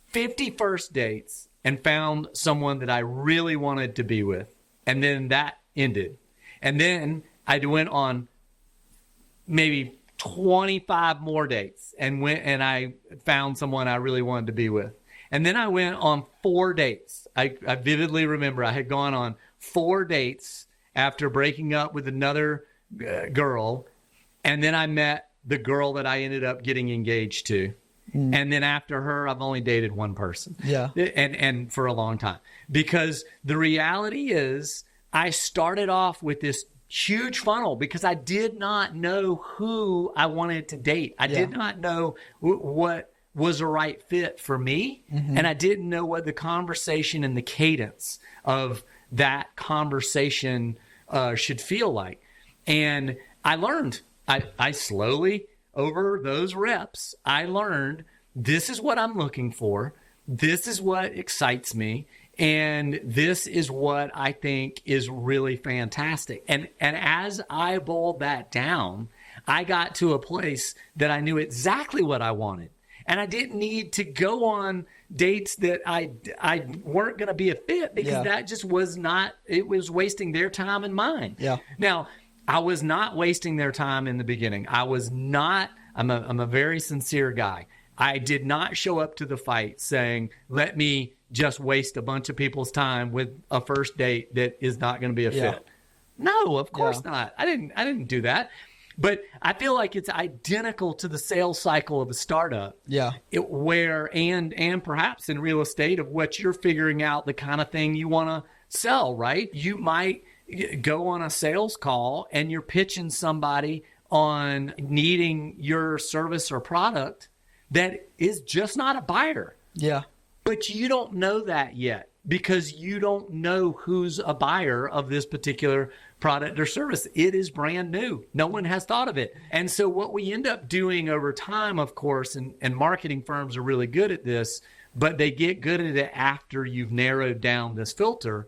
Speaker 1: 50 first dates and found someone that I really wanted to be with. And then that ended. And then I went on maybe 25 more dates and I found someone I really wanted to be with. And then I went on 4 dates. I vividly remember I had gone on 4 dates after breaking up with another girl. And then I met the girl that I ended up getting engaged to. Mm. And then after her, I've only dated one person. Yeah. And for a long time. Because the reality is I started off with this huge funnel because I did not know who I wanted to date. I did not know what was a right fit for me. Mm-hmm. And I didn't know what the conversation and the cadence of that conversation should feel like. And I learned, I slowly, over those reps, I learned this is what I'm looking for. This is what excites me. And this is what I think is really fantastic. And as I boiled that down, I got to a place that I knew exactly what I wanted. And I didn't need to go on dates that I weren't going to be a fit because that just was not, it was wasting their time and mine. Yeah. Now, I was not wasting their time in the beginning. I was not, I'm a very sincere guy. I did not show up to the fight saying, let me just waste a bunch of people's time with a first date that is not going to be a fit. No, of course not. I didn't do that. But I feel like it's identical to the sales cycle of a startup. Yeah. And perhaps in real estate of what you're figuring out the kind of thing you want to sell, right? You might go on a sales call and you're pitching somebody on needing your service or product that is just not a buyer. Yeah. But you don't know that yet because you don't know who's a buyer of this particular product or service. It is brand new. No one has thought of it. And so what we end up doing over time, of course, and marketing firms are really good at this, but they get good at it after you've narrowed down this filter,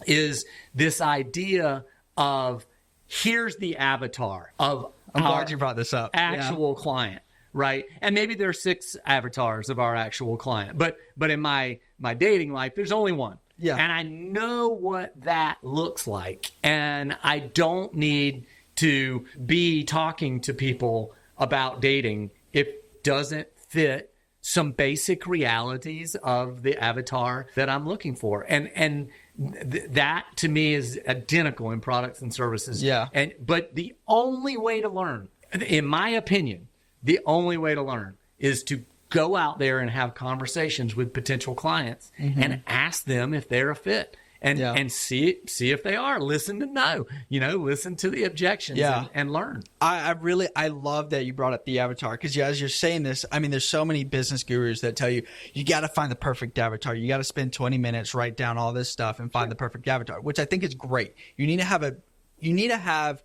Speaker 1: is this idea of here's the avatar of
Speaker 2: I'm glad you brought this up.
Speaker 1: Actual client. Right. And maybe there are 6 avatars of our actual client. But in my dating life, there's only one. Yeah. And I know what that looks like. And I don't need to be talking to people about dating if it doesn't fit some basic realities of the avatar that I'm looking for. And that to me is identical in products and services. Yeah. But the only way to learn, in my opinion, the only way to learn is to go out there and have conversations with potential clients and ask them if they're a fit and see if they are. Listen to listen to the objections and learn.
Speaker 2: I love that you brought up the avatar because as you're saying this, I mean, there's so many business gurus that tell you got to find the perfect avatar. You got to spend 20 minutes, write down all this stuff and find the perfect avatar, which I think is great. You need to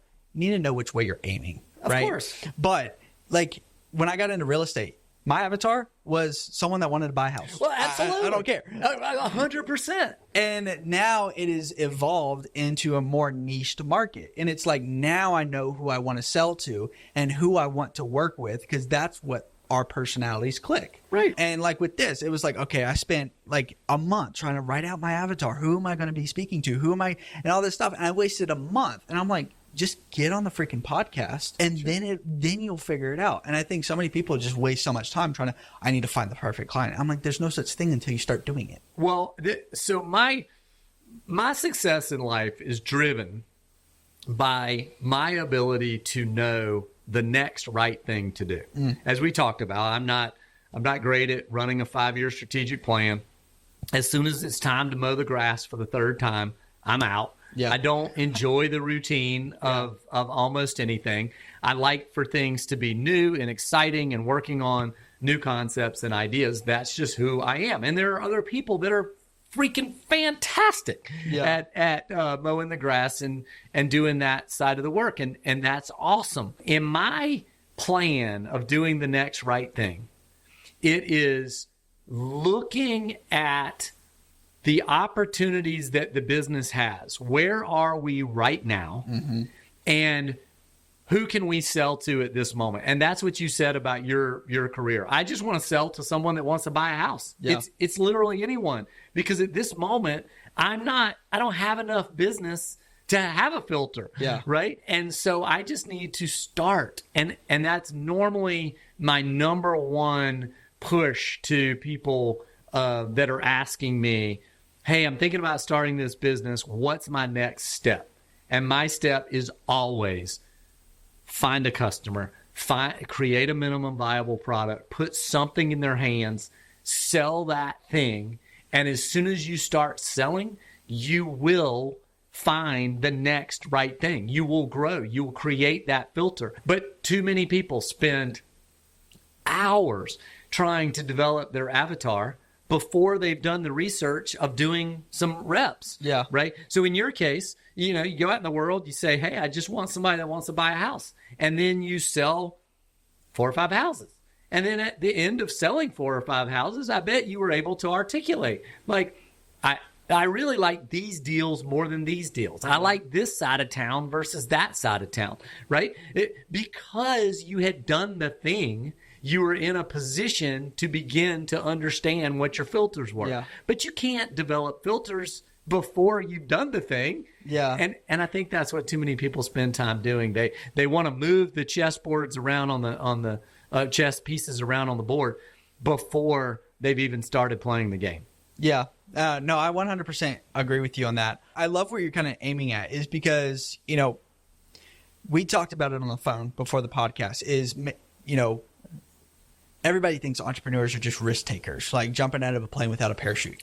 Speaker 2: know which way you're aiming. Right?
Speaker 1: Of course.
Speaker 2: But like when I got into real estate, my avatar was someone that wanted to buy a house.
Speaker 1: Well, absolutely.
Speaker 2: I don't care.
Speaker 1: 100%.
Speaker 2: And now it is evolved into a more niched market. And it's like now I know who I want to sell to and who I want to work with because that's what our personalities click. Right. And like with this, it was like, okay, I spent like a month trying to write out my avatar. Who am I going to be speaking to? Who am I? And all this stuff. And I wasted a month. And I'm like, just get on the freaking podcast and then you'll figure it out. And I think so many people just waste so much time I need to find the perfect client. I'm like, there's no such thing until you start doing it.
Speaker 1: Well, so my success in life is driven by my ability to know the next right thing to do. As we talked about, I'm not great at running a 5-year strategic plan. As soon as it's time to mow the grass for the third time, I'm out.
Speaker 2: Yeah.
Speaker 1: I don't enjoy the routine of almost anything. I like for things to be new and exciting and working on new concepts and ideas. That's just who I am. And there are other people that are freaking fantastic at mowing the grass and doing that side of the work. And that's awesome. In my plan of doing the next right thing, it is looking at the opportunities that the business has. Where are we right now? And who can we sell to at this moment? And that's what you said about your career. I just want to sell to someone that wants to buy a house. Yeah. It's literally anyone, because at this moment, I don't have enough business to have a filter. Yeah. Right. And so I just need to start. And that's normally my number one push to people that are asking me, hey, I'm thinking about starting this business. What's my next step? And my step is always find a customer, create a minimum viable product, put something in their hands, sell that thing. And as soon as you start selling, you will find the next right thing. You will grow. You will create that filter. But too many people spend hours trying to develop their avatar before they've done the research of doing some reps. Yeah. Right. So in your case, you go out in the world, you say, hey, I just want somebody that wants to buy a house. And then you sell 4 or 5 houses. And then at the end of selling 4 or 5 houses, I bet you were able to articulate, like, I really like these deals more than these deals. I like this side of town versus that side of town, right? Because you had done the thing, you were in a position to begin to understand what your filters were. Yeah. But you can't develop filters before you've done the thing. Yeah. And I think that's what too many people spend time doing. They want to move the chessboards around on the chess pieces around on the board before they've even started playing the game. Yeah.
Speaker 2: No, I 100% agree with you on that. I love where you're kind of aiming at, is because, we talked about it on the phone before the podcast, is, everybody thinks entrepreneurs are just risk takers, like jumping out of a plane without a parachute.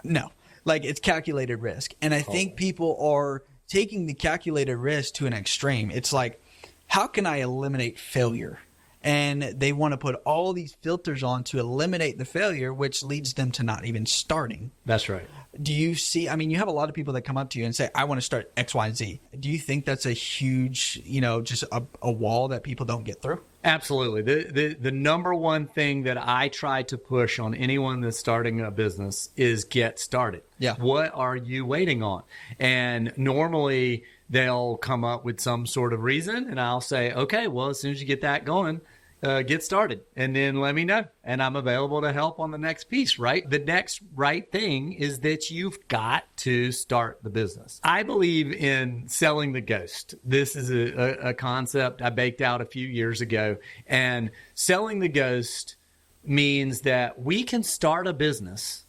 Speaker 2: No, like it's calculated risk. And I think people are taking the calculated risk to an extreme. It's like, how can I eliminate failure? And they want to put all these filters on to eliminate the failure, which leads them to not even starting.
Speaker 1: That's right.
Speaker 2: Do you see, you have a lot of people that come up to you and say, I want to start X, Y, and Z. Do you think that's a huge, just a wall that people don't get through?
Speaker 1: Absolutely. The number one thing that I try to push on anyone that's starting a business is get started. Yeah. What are you waiting on? And normally they'll come up with some sort of reason, and I'll say, okay, well, as soon as you get that going, get started, and then let me know, and I'm available to help on the next piece, right? The next right thing is that you've got to start the business. I believe in selling the ghost. This is a concept I baked out a few years ago, and selling the ghost means that we can start a business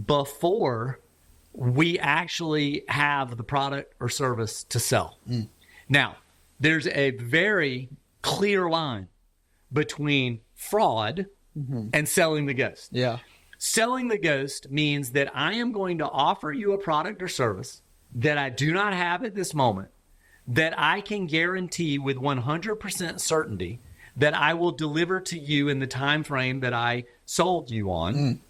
Speaker 1: before we actually have the product or service to sell. Now, there's a very clear line between fraud and selling the ghost. Yeah. Selling the ghost means that I am going to offer you a product or service that I do not have at this moment, that I can guarantee with 100% certainty that I will deliver to you in the time frame that I sold you on,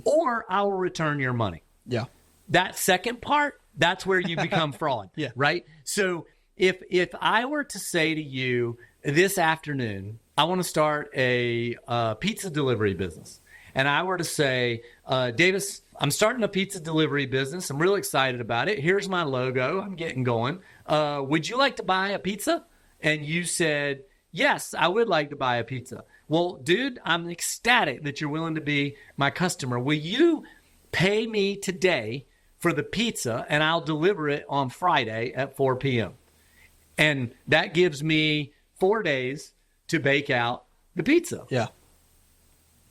Speaker 1: or I will return your money. Yeah. That second part, that's where you become fraud. Yeah. Right? So if I were to say to you this afternoon, I want to start a pizza delivery business, and I were to say, Davis, I'm starting a pizza delivery business. I'm really excited about it. Here's my logo. I'm getting going. Would you like to buy a pizza? And you said, yes, I would like to buy a pizza. Well, dude, I'm ecstatic that you're willing to be my customer. Will you pay me today for the pizza, and I'll deliver it on Friday at 4 p.m. And that gives me 4 days to bake out the pizza. Yeah.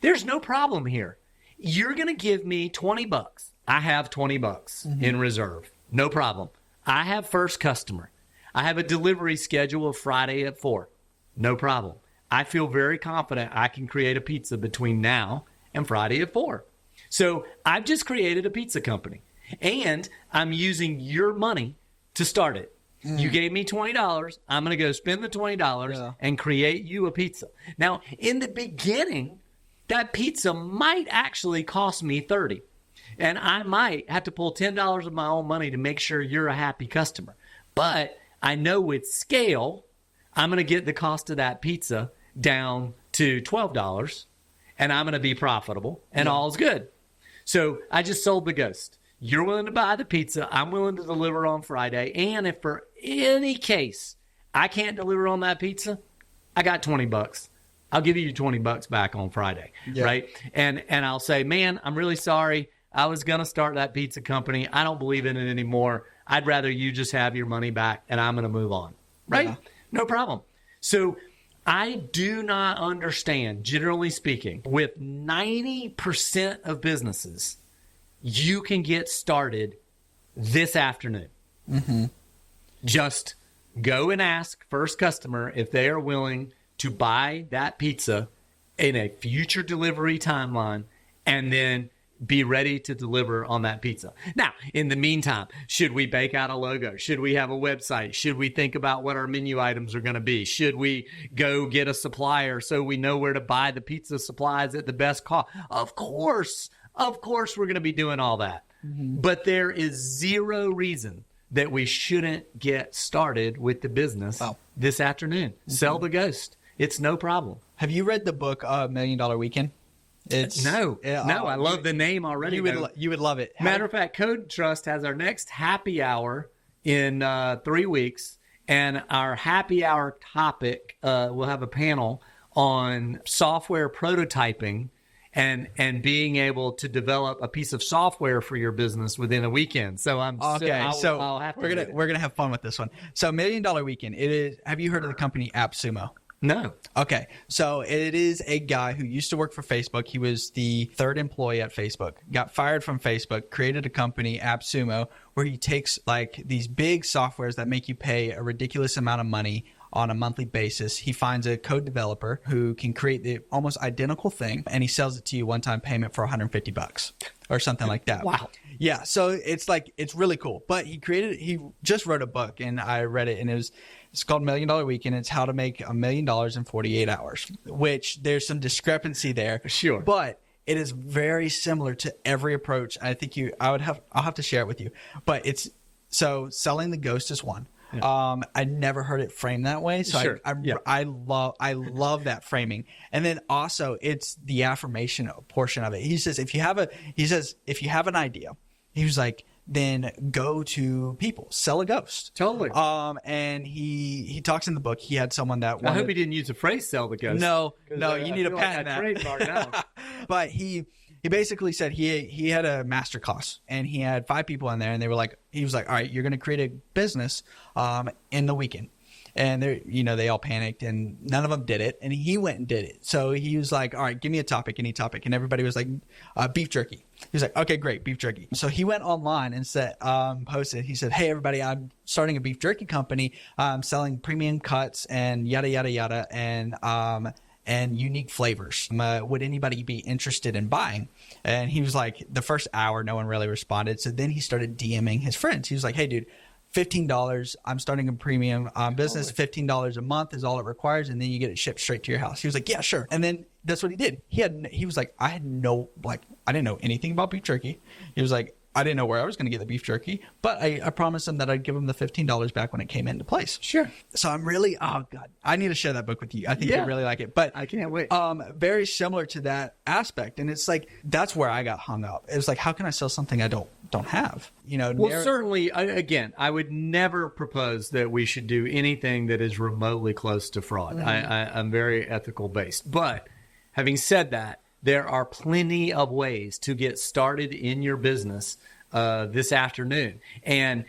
Speaker 1: There's no problem here. You're going to give me $20. I have $20 in reserve. No problem. I have first customer. I have a delivery schedule of Friday at 4. No problem. I feel very confident I can create a pizza between now and Friday at 4. So I've just created a pizza company, and I'm using your money to start it. You gave me $20. I'm going to go spend the $20 and create you a pizza. Now, in the beginning, that pizza might actually cost me $30. And I might have to pull $10 of my own money to make sure you're a happy customer. But I know with scale, I'm going to get the cost of that pizza down to $12, and I'm going to be profitable, and all's good. So I just sold the ghost. You're willing to buy the pizza. I'm willing to deliver on Friday. And if for any case I can't deliver on that pizza, I got $20. I'll give you $20 back on Friday, right? And I'll say, man, I'm really sorry. I was going to start that pizza company. I don't believe in it anymore. I'd rather you just have your money back, and I'm going to move on, right? Yeah. No problem. So I do not understand, generally speaking, with 90% of businesses, you can get started this afternoon. Just go and ask first customer if they are willing to buy that pizza in a future delivery timeline, and then be ready to deliver on that pizza. Now, in the meantime, should we bake out a logo? Should we have a website? Should we think about what our menu items are going to be? Should we go get a supplier so we know where to buy the pizza supplies at the best cost? Of course, we're going to be doing all that. But there is zero reason that we shouldn't get started with the business this afternoon. Sell the ghost. It's no problem.
Speaker 2: Have you read the book $1 Million Weekend?
Speaker 1: No. I love the name already.
Speaker 2: You would love it.
Speaker 1: Matter of fact, Code Trust has our next happy hour in 3 weeks, and our happy hour topic, we'll have a panel on software prototyping and being able to develop a piece of software for your business within a weekend. So
Speaker 2: we're gonna have fun with this one. So $1 Million Weekend. It is. Have you heard of the company AppSumo?
Speaker 1: No.
Speaker 2: Okay. So it is a guy who used to work for Facebook. He was the third employee at Facebook, got fired from Facebook, created a company, AppSumo, where he takes like these big softwares that make you pay a ridiculous amount of money on a monthly basis. He finds a code developer who can create the almost identical thing, and he sells it to you one-time payment for $150 or something like that.
Speaker 1: Wow.
Speaker 2: Yeah. So it's really cool. But he just wrote a book, and I read it, and it's called $1 Million Weekend. It's how to make $1 million in 48 hours, which there's some discrepancy there.
Speaker 1: Sure.
Speaker 2: But it is very similar to every approach. I think I'll have to share it with you. But so selling the ghost is one. Yeah. I never heard it framed that way. So
Speaker 1: sure.
Speaker 2: I love that framing. And then also it's the affirmation portion of it. He says, if you have an idea, he was like, then go to people, sell a ghost.
Speaker 1: Totally.
Speaker 2: And he talks in the book. He had someone that
Speaker 1: I hope he didn't use the phrase "sell the ghost."
Speaker 2: No, you need to patent that.
Speaker 1: Trademark now.
Speaker 2: But he basically said he had a master class, and he had 5 people in there, and he was like, all right, you're going to create a business in the weekend. And they all panicked, and none of them did it. And he went and did it. So he was like, all right, give me a topic, any topic. And everybody was like, beef jerky. He was like, okay, great, beef jerky. So he went online and posted, he said, hey, everybody, I'm starting a beef jerky company. I'm selling premium cuts and yada, yada, yada, and unique flavors. Would anybody be interested in buying? And he was like, the first hour, no one really responded. So then he started DMing his friends. He was like, hey, dude, $15. I'm starting a premium business. $15 a month is all it requires, and then you get it shipped straight to your house. He was like, yeah, sure. And then that's what he did. He was like, I didn't know anything about beef jerky. He was like, I didn't know where I was going to get the beef jerky, but I promised him that I'd give him the $15 back when it came into place.
Speaker 1: Sure.
Speaker 2: So I'm really, oh God, I need to share that book with you. I think you'd really like it. But
Speaker 1: I can't wait.
Speaker 2: Very similar to that aspect. And it's like, that's where I got hung up. It was like, how can I sell something I don't have?
Speaker 1: Certainly, again, I would never propose that we should do anything that is remotely close to fraud. Mm-hmm. I'm very ethical based. But having said that, there are plenty of ways to get started in your business this afternoon. And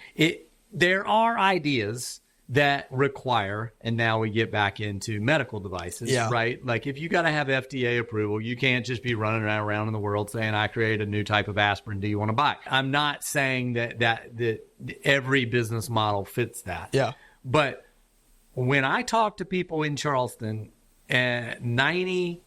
Speaker 1: there are ideas that require, and now we get back into medical devices, right? Like if you got to have FDA approval, you can't just be running around in the world saying, I created a new type of aspirin. Do you want to buy it? I'm not saying that every business model fits that.
Speaker 2: Yeah.
Speaker 1: But when I talk to people in Charleston, 95%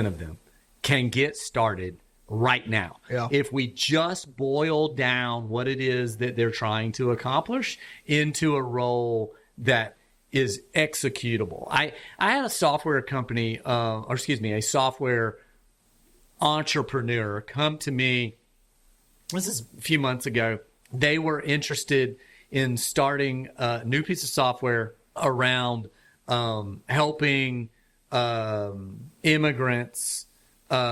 Speaker 1: of them can get started right now.
Speaker 2: Yeah.
Speaker 1: If we just boil down what it is that they're trying to accomplish into a role that is executable. I had a software company, a software entrepreneur come to me. This is a few months ago. They were interested in starting a new piece of software around helping immigrants,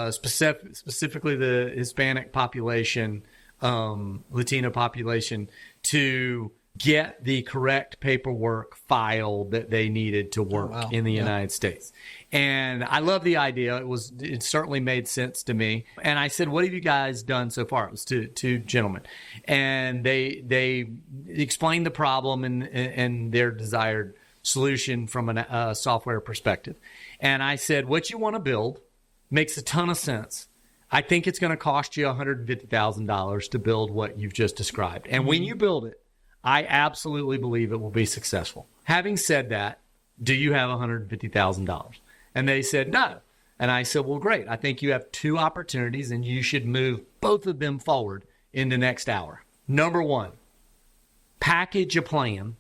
Speaker 1: specifically the Hispanic population, Latino population, to get the correct paperwork filed that they needed to work in the United States. And I love the idea. It certainly made sense to me. And I said, what have you guys done so far? It was two gentlemen. And they explained the problem and their desired solution from a software perspective. And I said, what you want to build makes a ton of sense. I think it's going to cost you $150,000 to build what you've just described. And when you build it, I absolutely believe it will be successful. Having said that, do you have $150,000? And they said, no. And I said, well, great. I think you have two opportunities and you should move both of them forward in the next hour. Number one, package a plan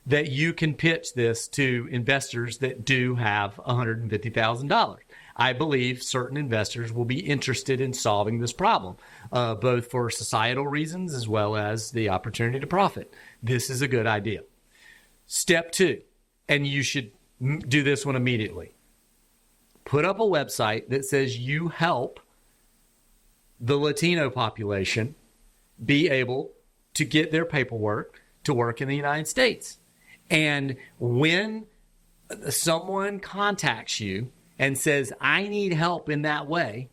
Speaker 1: that you can pitch this to investors that do have $150,000. I believe certain investors will be interested in solving this problem, both for societal reasons as well as the opportunity to profit. This is a good idea. Step two, and you should do this one immediately. Put up a website that says you help the Latino population be able to get their paperwork to work in the United States. And when someone contacts you and says, I need help in that way,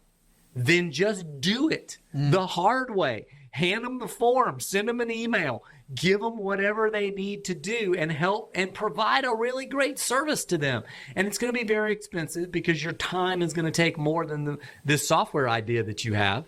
Speaker 1: then just do it the hard way. Hand them the form, send them an email, give them whatever they need to do and help and provide a really great service to them. And it's going to be very expensive because your time is going to take more than this software idea that you have.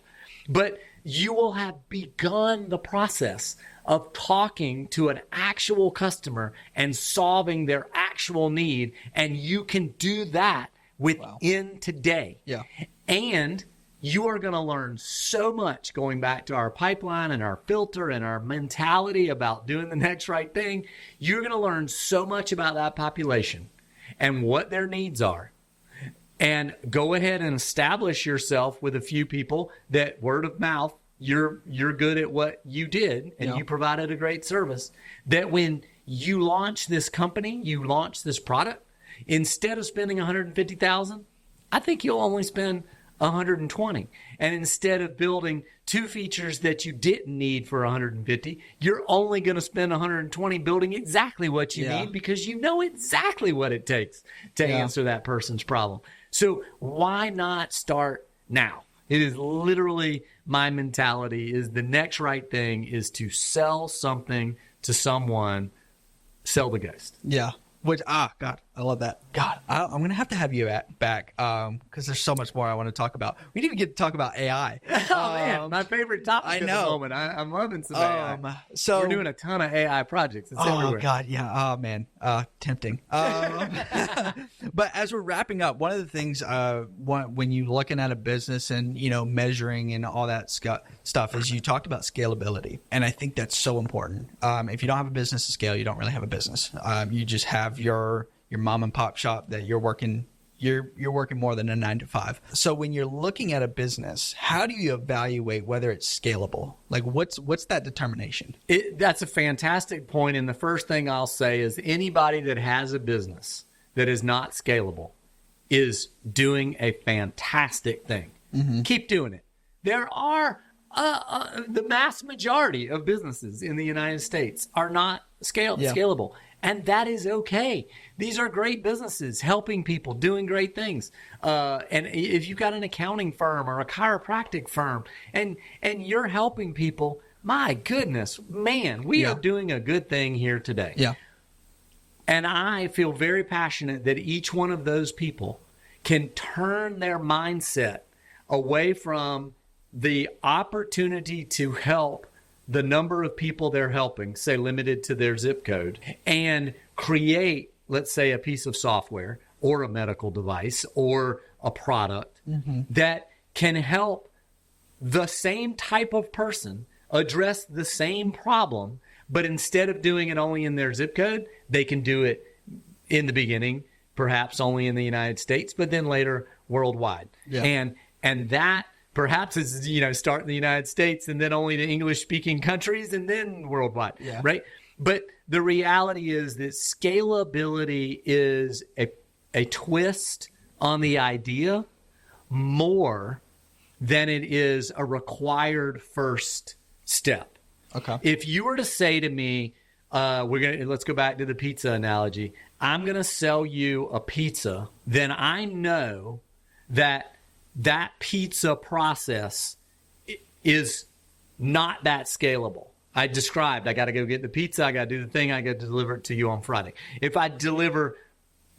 Speaker 1: But you will have begun the process of talking to an actual customer and solving their actual need. And you can do that within today.
Speaker 2: Yeah.
Speaker 1: And you are going to learn so much, going back to our pipeline and our filter and our mentality about doing the next right thing. You're going to learn so much about that population and what their needs are. And go ahead and establish yourself with a few people that word of mouth, you're good at what you did and you provided a great service. That when you launch this company, you launch this product, instead of spending $150,000, I think you'll only spend $120. And instead of building two features that you didn't need for $150, you're only going to spend $120 building exactly what you need because you know exactly what it takes to answer that person's problem. So why not start now? It is literally my mentality is the next right thing is to sell something to someone, sell the ghost.
Speaker 2: Yeah. Which, God, I love that. God, I'm going to have you back because there's so much more I want to talk about. We didn't even get to talk about AI.
Speaker 1: Man, my favorite topic at the moment. I'm loving some AI. So we're doing a ton of AI projects. It's everywhere.
Speaker 2: God, yeah. Oh, man. Tempting. But as we're wrapping up, one of the things when you're looking at a business and, measuring and all that stuff is you talked about scalability. And I think that's so important. If you don't have a business to scale, you don't really have a business. You just have your mom and pop shop that you're working more than a 9 to 5. So when you're looking at a business, how do you evaluate whether it's scalable? Like what's that determination?
Speaker 1: That's a fantastic point. And the first thing I'll say is anybody that has a business that is not scalable is doing a fantastic thing. Mm-hmm. Keep doing it. There are the mass majority of businesses in the United States are not scalable. And that is okay. These are great businesses, helping people, doing great things. And if you've got an accounting firm or a chiropractic firm and you're helping people, my goodness, man, we are doing a good thing here today.
Speaker 2: Yeah.
Speaker 1: And I feel very passionate that each one of those people can turn their mindset away from the opportunity to help the number of people they're helping, say limited to their zip code, and create let's say, a piece of software or a medical device or a product that can help the same type of person address the same problem, but instead of doing it only in their zip code, they can do it in the beginning, perhaps only in the United States, but then later worldwide. Yeah. And that perhaps is, start in the United States and then only to English-speaking countries and then worldwide, right? But the reality is that scalability is a twist on the idea more than it is a required first step.
Speaker 2: Okay.
Speaker 1: If you were to say to me, let's go back to the pizza analogy. I'm going to sell you a pizza, then I know that pizza process is not that scalable. I described, I got to go get the pizza, I got to do the thing, I got to deliver it to you on Friday. If I deliver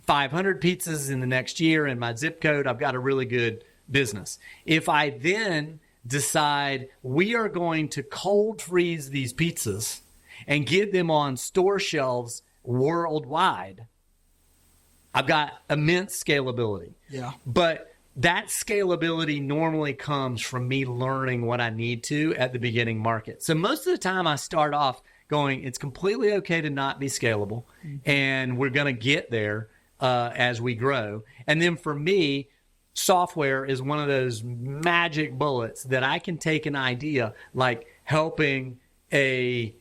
Speaker 1: 500 pizzas in the next year in my zip code, I've got a really good business. If I then decide we are going to cold freeze these pizzas and get them on store shelves worldwide, I've got immense scalability.
Speaker 2: Yeah.
Speaker 1: But that scalability normally comes from me learning what I need to at the beginning market. So most of the time I start off going, it's completely okay to not be scalable, and we're going to get there as we grow. And then for me, software is one of those magic bullets that I can take an idea like helping a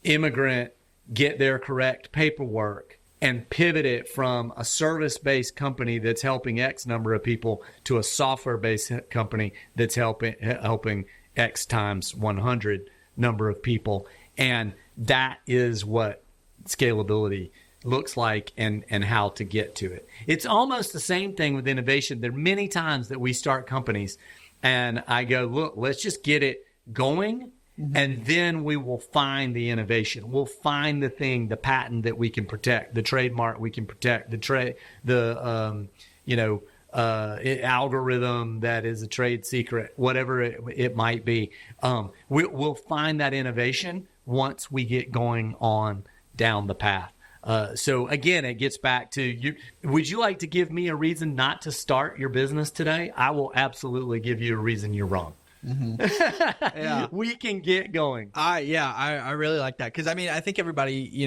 Speaker 1: immigrant get their correct paperwork and pivot it from a service-based company that's helping X number of people to a software-based company that's helping X times 100 number of people. And that is what scalability looks like and how to get to it. It's almost the same thing with innovation. There are many times that we start companies and I go, look, let's just get it going. And then we will find the innovation. We'll find the thing, the patent that we can protect, the trademark we can protect, algorithm that is a trade secret, whatever it might be. We'll find that innovation once we get going on down the path. So again, it gets back to you. Would you like to give me a reason not to start your business today? I will absolutely give you a reason you're wrong.
Speaker 2: Yeah.
Speaker 1: We can get going.
Speaker 2: I really like that. Because, I think everybody,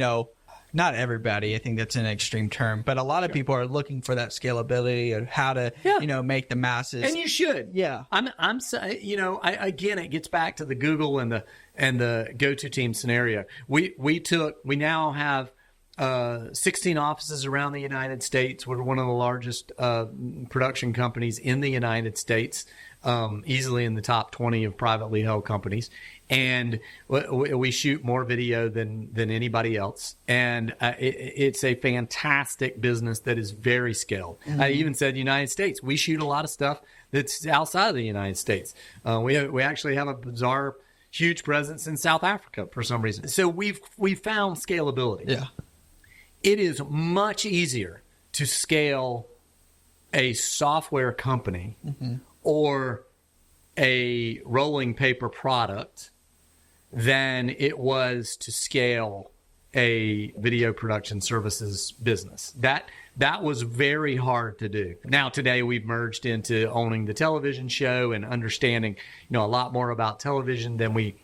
Speaker 2: not everybody, I think that's an extreme term, but a lot of people are looking for that scalability of how to, make the masses.
Speaker 1: And you should.
Speaker 2: Yeah.
Speaker 1: Again, it gets back to the Google and the go-to team scenario. We now have 16 offices around the United States. We're one of the largest production companies in the United States, easily in the top 20 of privately held companies. And we shoot more video than anybody else. And it's a fantastic business that is very scaled. I even said United States. We shoot a lot of stuff that's outside of the United States. We actually have a bizarre, huge presence in South Africa for some reason. So we've found scalability.
Speaker 2: Yeah.
Speaker 1: It is much easier to scale a software company or a rolling paper product than it was to scale a video production services business. That was very hard to do. Now today we've merged into owning the television show and understanding, a lot more about television than we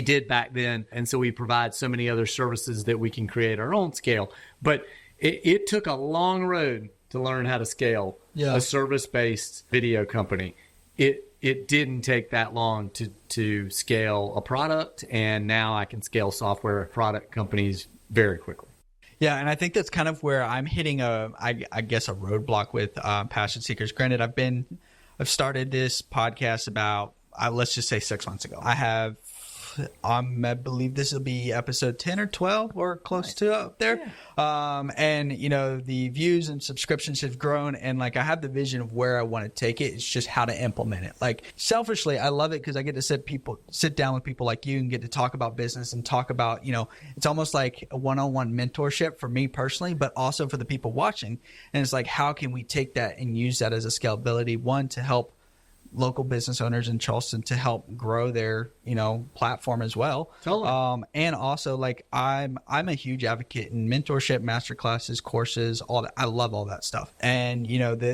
Speaker 1: did back then. And so we provide so many other services that we can create our own scale. But it took a long road to learn how to scale a service-based video company. It didn't take that long to scale a product, and now I can scale software product companies very quickly.
Speaker 2: Yeah, and I think that's kind of where I'm hitting a roadblock with PassionSeekers. Granted, I've started this podcast about let's just say 6 months ago. I believe this will be episode 10 or 12 or close to up there. Yeah. And, the views and subscriptions have grown. And I have the vision of where I want to take it. It's just how to implement it. Selfishly, I love it because I get to sit down with people like you and get to talk about business and talk about, it's almost like a one-on-one mentorship for me personally, but also for the people watching. And it's how can we take that and use that as a scalability, one, to help local business owners in Charleston to help grow their, platform as well.
Speaker 1: Totally.
Speaker 2: And also, like, I'm a huge advocate in mentorship, master classes, courses, all that. I love all that stuff. And,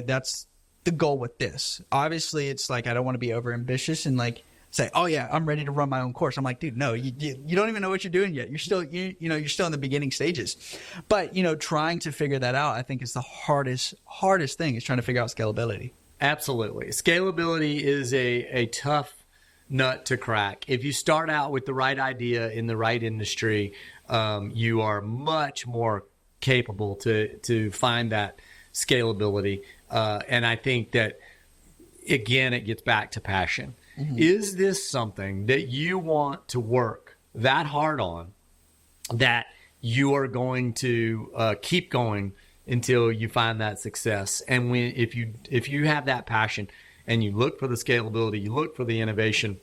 Speaker 2: that's the goal with this. Obviously, it's like, I don't want to be over ambitious and like say, oh yeah, I'm ready to run my own course. I'm like, dude, no, you don't even know what you're doing yet. You're still, you're still in the beginning stages. But, trying to figure that out, I think is the hardest thing, is trying to figure out scalability.
Speaker 1: Absolutely. Scalability is a tough nut to crack. If you start out with the right idea in the right industry, you are much more capable to find that scalability. And I think that, again, it gets back to passion. Mm-hmm. Is this something that you want to work that hard on, that you are going to keep going until you find that success? And if you have that passion and you look for the scalability, you look for the innovation,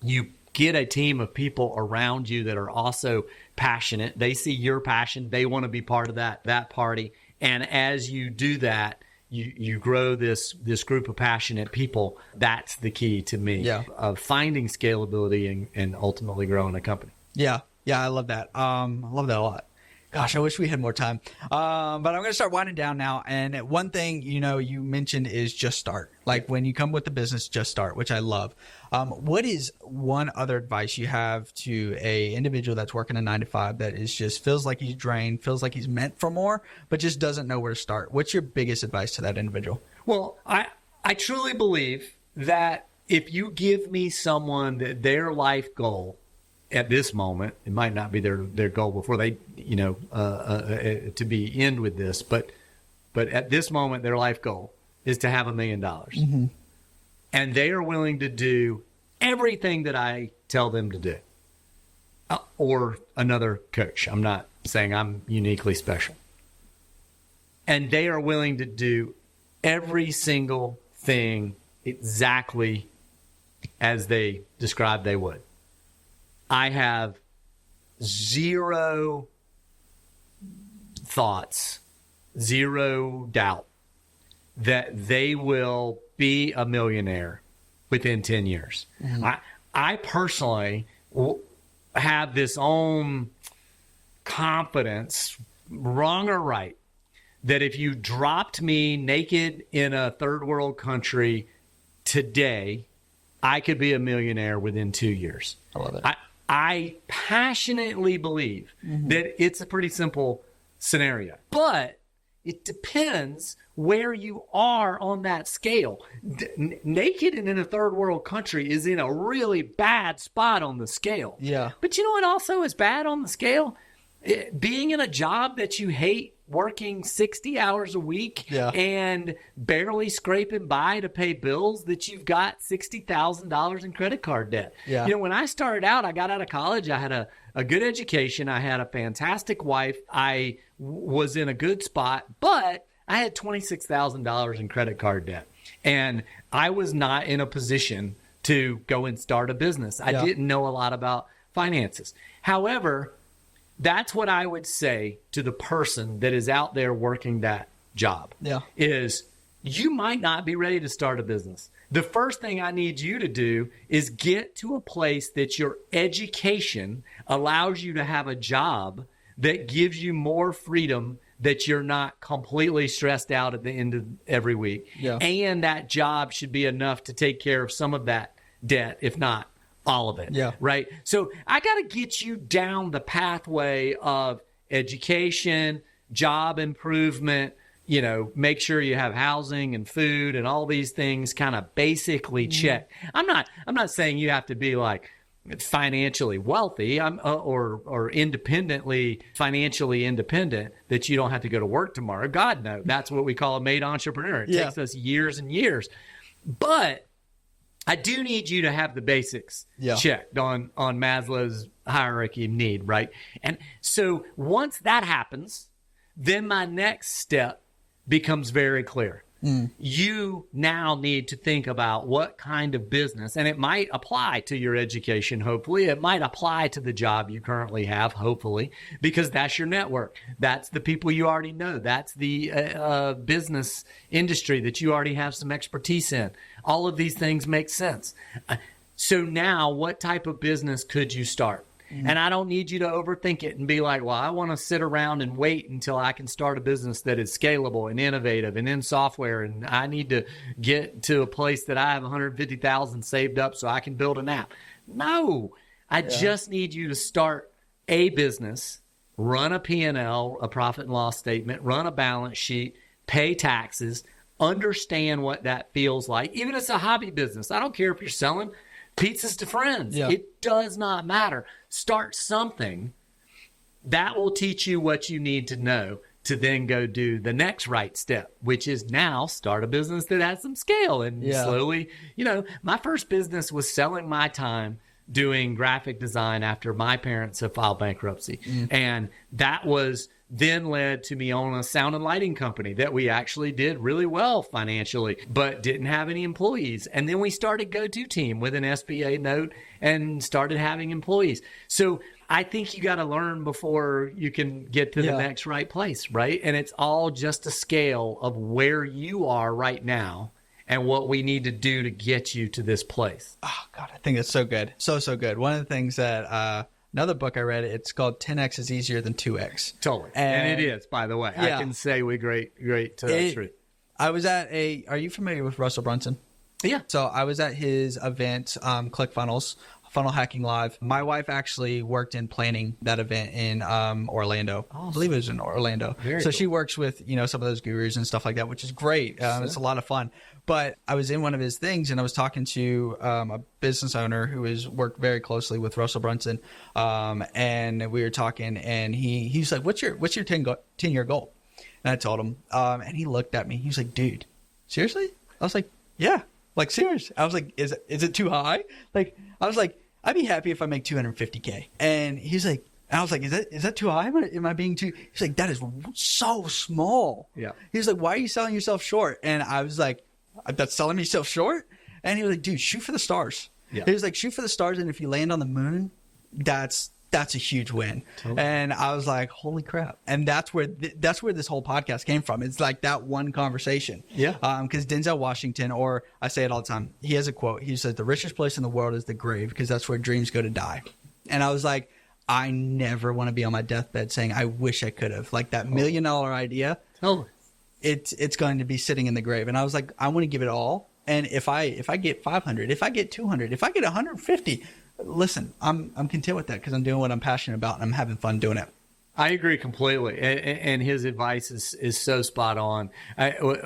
Speaker 1: you get a team of people around you that are also passionate. They see your passion. They want to be part of that party. And as you do that, you grow this group of passionate people. That's the key to me of finding scalability and ultimately growing a company.
Speaker 2: Yeah, I love that. I love that a lot. Gosh, I wish we had more time. But I'm going to start winding down now. And one thing, you mentioned is just start. Like when you come with the business, just start, which I love. What is one other advice you have to a individual that's working a 9-to-5 that is just feels like he's drained, feels like he's meant for more, but just doesn't know where to start? What's your biggest advice to that individual?
Speaker 1: Well, I truly believe that if you give me someone that their life goal at this moment, it might not be their goal before they, to be end with this, but at this moment, their life goal is to have $1 million. Mm-hmm. And they are willing to do everything that I tell them to do, or another coach. I'm not saying I'm uniquely special. And they are willing to do every single thing exactly as they described they would. I have zero thoughts, zero doubt that they will be a millionaire within 10 years. Mm-hmm. I personally have this own confidence, wrong or right, that if you dropped me naked in a third world country today, I could be a millionaire within 2 years.
Speaker 2: I love it.
Speaker 1: I passionately believe that it's a pretty simple scenario, but it depends where you are on that scale. Naked and in a third world country is in a really bad spot on the scale.
Speaker 2: Yeah.
Speaker 1: But you know what also is bad on the scale? Being in a job that you hate, working 60 hours a week and barely scraping by to pay bills that you've got $60,000 in credit card debt.
Speaker 2: Yeah.
Speaker 1: When I started out, I got out of college. I had a good education. I had a fantastic wife. I was in a good spot, but I had $26,000 in credit card debt. And I was not in a position to go and start a business. I didn't know a lot about finances. However, that's what I would say to the person that is out there working that job. Is you might not be ready to start a business. The first thing I need you to do is get to a place that your education allows you to have a job that gives you more freedom, that you're not completely stressed out at the end of every week. And that job should be enough to take care of some of that debt, if not all of it. Right. So I got to get you down the pathway of education, job improvement, make sure you have housing and food and all these things kind of basically check. I'm not saying you have to be like financially wealthy, or financially independent, that you don't have to go to work tomorrow. God, no. That's what we call a made entrepreneur. It takes us years and years. But I do need you to have the basics checked on Maslow's hierarchy of need, right? And so once that happens, then my next step becomes very clear. You now need to think about what kind of business, and it might apply to your education, hopefully. It might apply to the job you currently have, hopefully, because that's your network. That's the people you already know. That's the business industry that you already have some expertise in. All of these things make sense. So now, what type of business could you start? And I don't need you to overthink it and be like, well, I want to sit around and wait until I can start a business that is scalable and innovative and in software. And I need to get to a place that I have 150,000 saved up so I can build an app. No, I just need you to start a business, run a P&L, a profit and loss statement, run a balance sheet, pay taxes, understand what that feels like. Even if it's a hobby business, I don't care if you're selling pizzas to friends.
Speaker 2: Yeah.
Speaker 1: It does not matter. Start something that will teach you what you need to know to then go do the next right step, which is now start a business that has some scale and slowly, my first business was selling my time doing graphic design after my parents had filed bankruptcy. And that was then led to me owning a sound and lighting company that we actually did really well financially, but didn't have any employees. And then we started Go-To Team with an SBA note and started having employees. So I think you got to learn before you can get to the next right place, right? And it's all just a scale of where you are right now and what we need to do to get you to this place.
Speaker 2: Oh, God, I think it's so good. So good. One of the things that another book I read, it's called 10X is Easier Than 2X.
Speaker 1: Totally. And it is, by the way. I can say with great truth.
Speaker 2: I was at are you familiar with Russell Brunson?
Speaker 1: Yeah.
Speaker 2: So I was at his event, ClickFunnels, Funnel Hacking Live. My wife actually worked in planning that event in Orlando. Awesome. I believe it was in Orlando.
Speaker 1: Very cool.
Speaker 2: She works with, some of those gurus and stuff like that, which is great. It's a lot of fun. But I was in one of his things and I was talking to a business owner who has worked very closely with Russell Brunson. And we were talking and he's like, what's your 10-year goal? And I told him, and he looked at me. He was like, dude, seriously? I was like, yeah. Like, serious. I was like, is it too high? Like, I was like, I'd be happy if I make $250K. And he's like, and I was like, is that too high? Am I being too? He's like, that is so small.
Speaker 1: Yeah.
Speaker 2: He was like, why are you selling yourself short? And I was like, that's selling myself short? And he was like, dude, shoot for the stars. Yeah. He was like, shoot for the stars. And if you land on the moon, that's a huge win. Totally. And I was like, holy crap. And that's where this whole podcast came from. It's like that one conversation.
Speaker 1: Yeah.
Speaker 2: Because Denzel Washington, or I say it all the time, he has a quote. He says, the richest place in the world is the grave because that's where dreams go to die. And I was like, I never want to be on my deathbed saying, I wish I could have. Like that $1 million idea.
Speaker 1: Totally.
Speaker 2: It's going to be sitting in the grave. And I was like, I want to give it all. And if I get 500, if I get 200, if I get 150, listen, I'm content with that because I'm doing what I'm passionate about and I'm having fun doing it.
Speaker 1: I agree completely. And his advice is so spot on.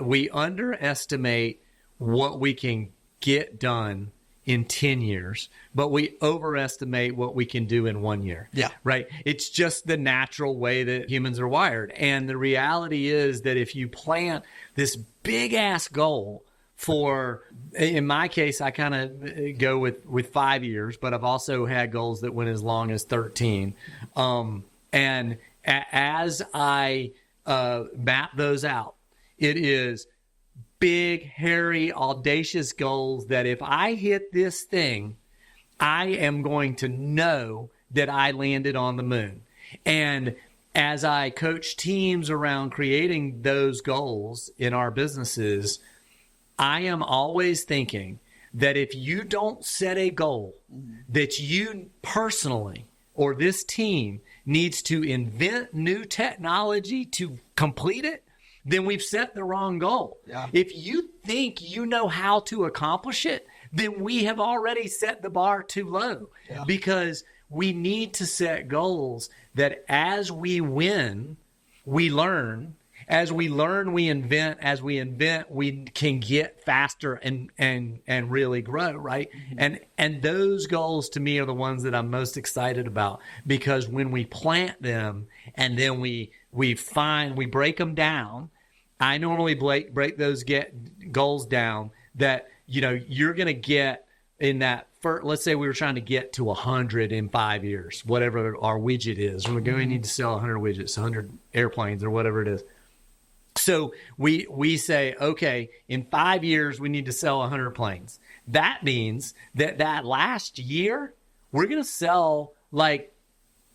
Speaker 1: We underestimate what we can get done in 10 years, but we overestimate what we can do in 1 year.
Speaker 2: Yeah.
Speaker 1: Right. It's just the natural way that humans are wired. And the reality is that if you plant this big ass goal for, in my case, I kind of go with 5 years, but I've also had goals that went as long as 13. And as I map those out, it is big, hairy, audacious goals that if I hit this thing, I am going to know that I landed on the moon. And as I coach teams around creating those goals in our businesses, I am always thinking that if you don't set a goal that you personally or this team needs to invent new technology to complete it, then we've set the wrong goal.
Speaker 2: Yeah.
Speaker 1: If you think you know how to accomplish it, then we have already set the bar too low. Yeah. Because we need to set goals that as we win, we learn. As we learn, we invent. As we invent, we can get faster and really grow, right? Mm-hmm. And those goals to me are the ones that I'm most excited about, because when we plant them and then we break them down. I normally break those goals down that, you're going to get in that first, let's say we were trying to get to 100 in 5 years, whatever our widget is. We're going to need to sell 100 widgets, 100 airplanes or whatever it is. So we say, okay, in 5 years, we need to sell 100 planes. That means that last year, we're going to sell like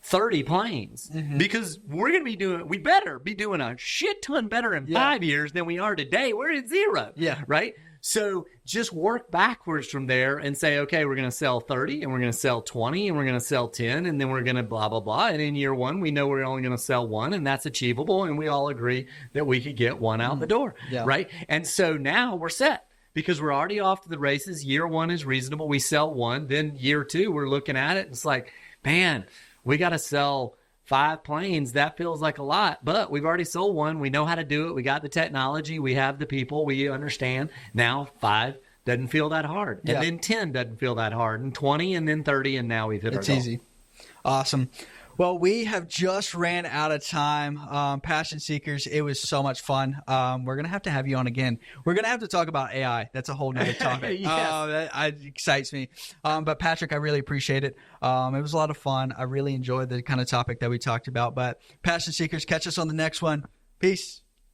Speaker 1: 30 planes because we better be doing a shit ton better in 5 years than we are today. We're at 0.
Speaker 2: Yeah.
Speaker 1: Right. So just work backwards from there and say, okay, we're going to sell 30 and we're going to sell 20 and we're going to sell 10 and then we're going to blah, blah, blah. And in year 1, we know we're only going to sell 1 and that's achievable. And we all agree that we could get 1 out the door. Yeah. Right. And so now we're set. Because we're already off to the races. Year 1 is reasonable. We sell 1. Then year 2, we're looking at it. It's like, man, we got to sell 5 planes. That feels like a lot. But we've already sold 1. We know how to do it. We got the technology. We have the people. We understand. Now 5 doesn't feel that hard. And then 10 doesn't feel that hard. And 20 and then 30. And now we've hit our goal.
Speaker 2: It's easy. Awesome. Well, we have just ran out of time. Passion Seekers, it was so much fun. We're going to have you on again. We're going to have to talk about AI. That's a whole nother topic. That excites me. But Patrick, I really appreciate it. It was a lot of fun. I really enjoyed the kind of topic that we talked about. But Passion Seekers, catch us on the next one. Peace.